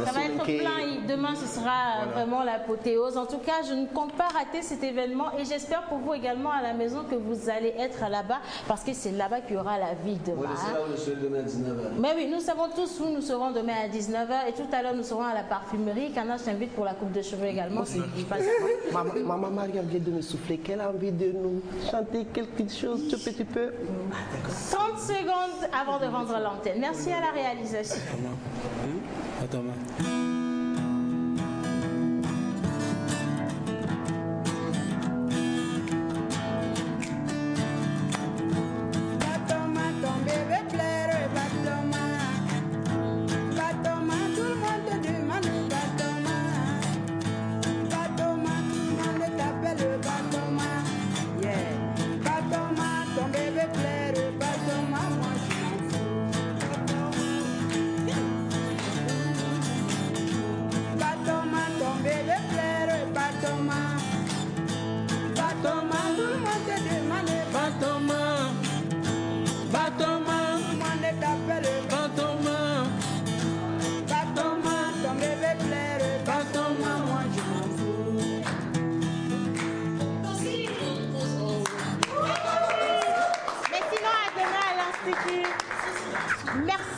Ça va être plein. Demain, ce sera vraiment l'apothéose. En tout cas, je ne compte pas rater cet événement et j'espère pour vous également à la maison que vous allez être là-bas parce que c'est là-bas qu'il y aura la vie demain. C'est là où je serai demain à 19h. Mais oui, nous savons tous où nous serons demain à 19h et tout à l'heure, nous serons à la parfumerie. Kana, je t'invite pour la coupe de cheveux également. Maman Mariam vient de me souffler qu'elle a envie de nous chanter quelque chose, tu peux. 30 secondes avant de rendre l'antenne. Merci à la réalisation. Attends.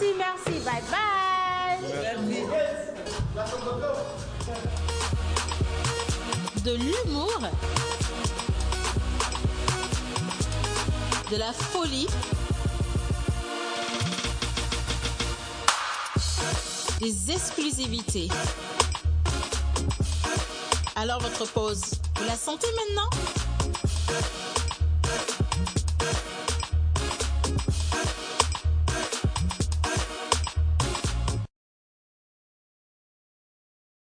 Merci, bye bye. De l'humour, de la folie, des exclusivités. Alors votre pause, vous la sentez maintenant ?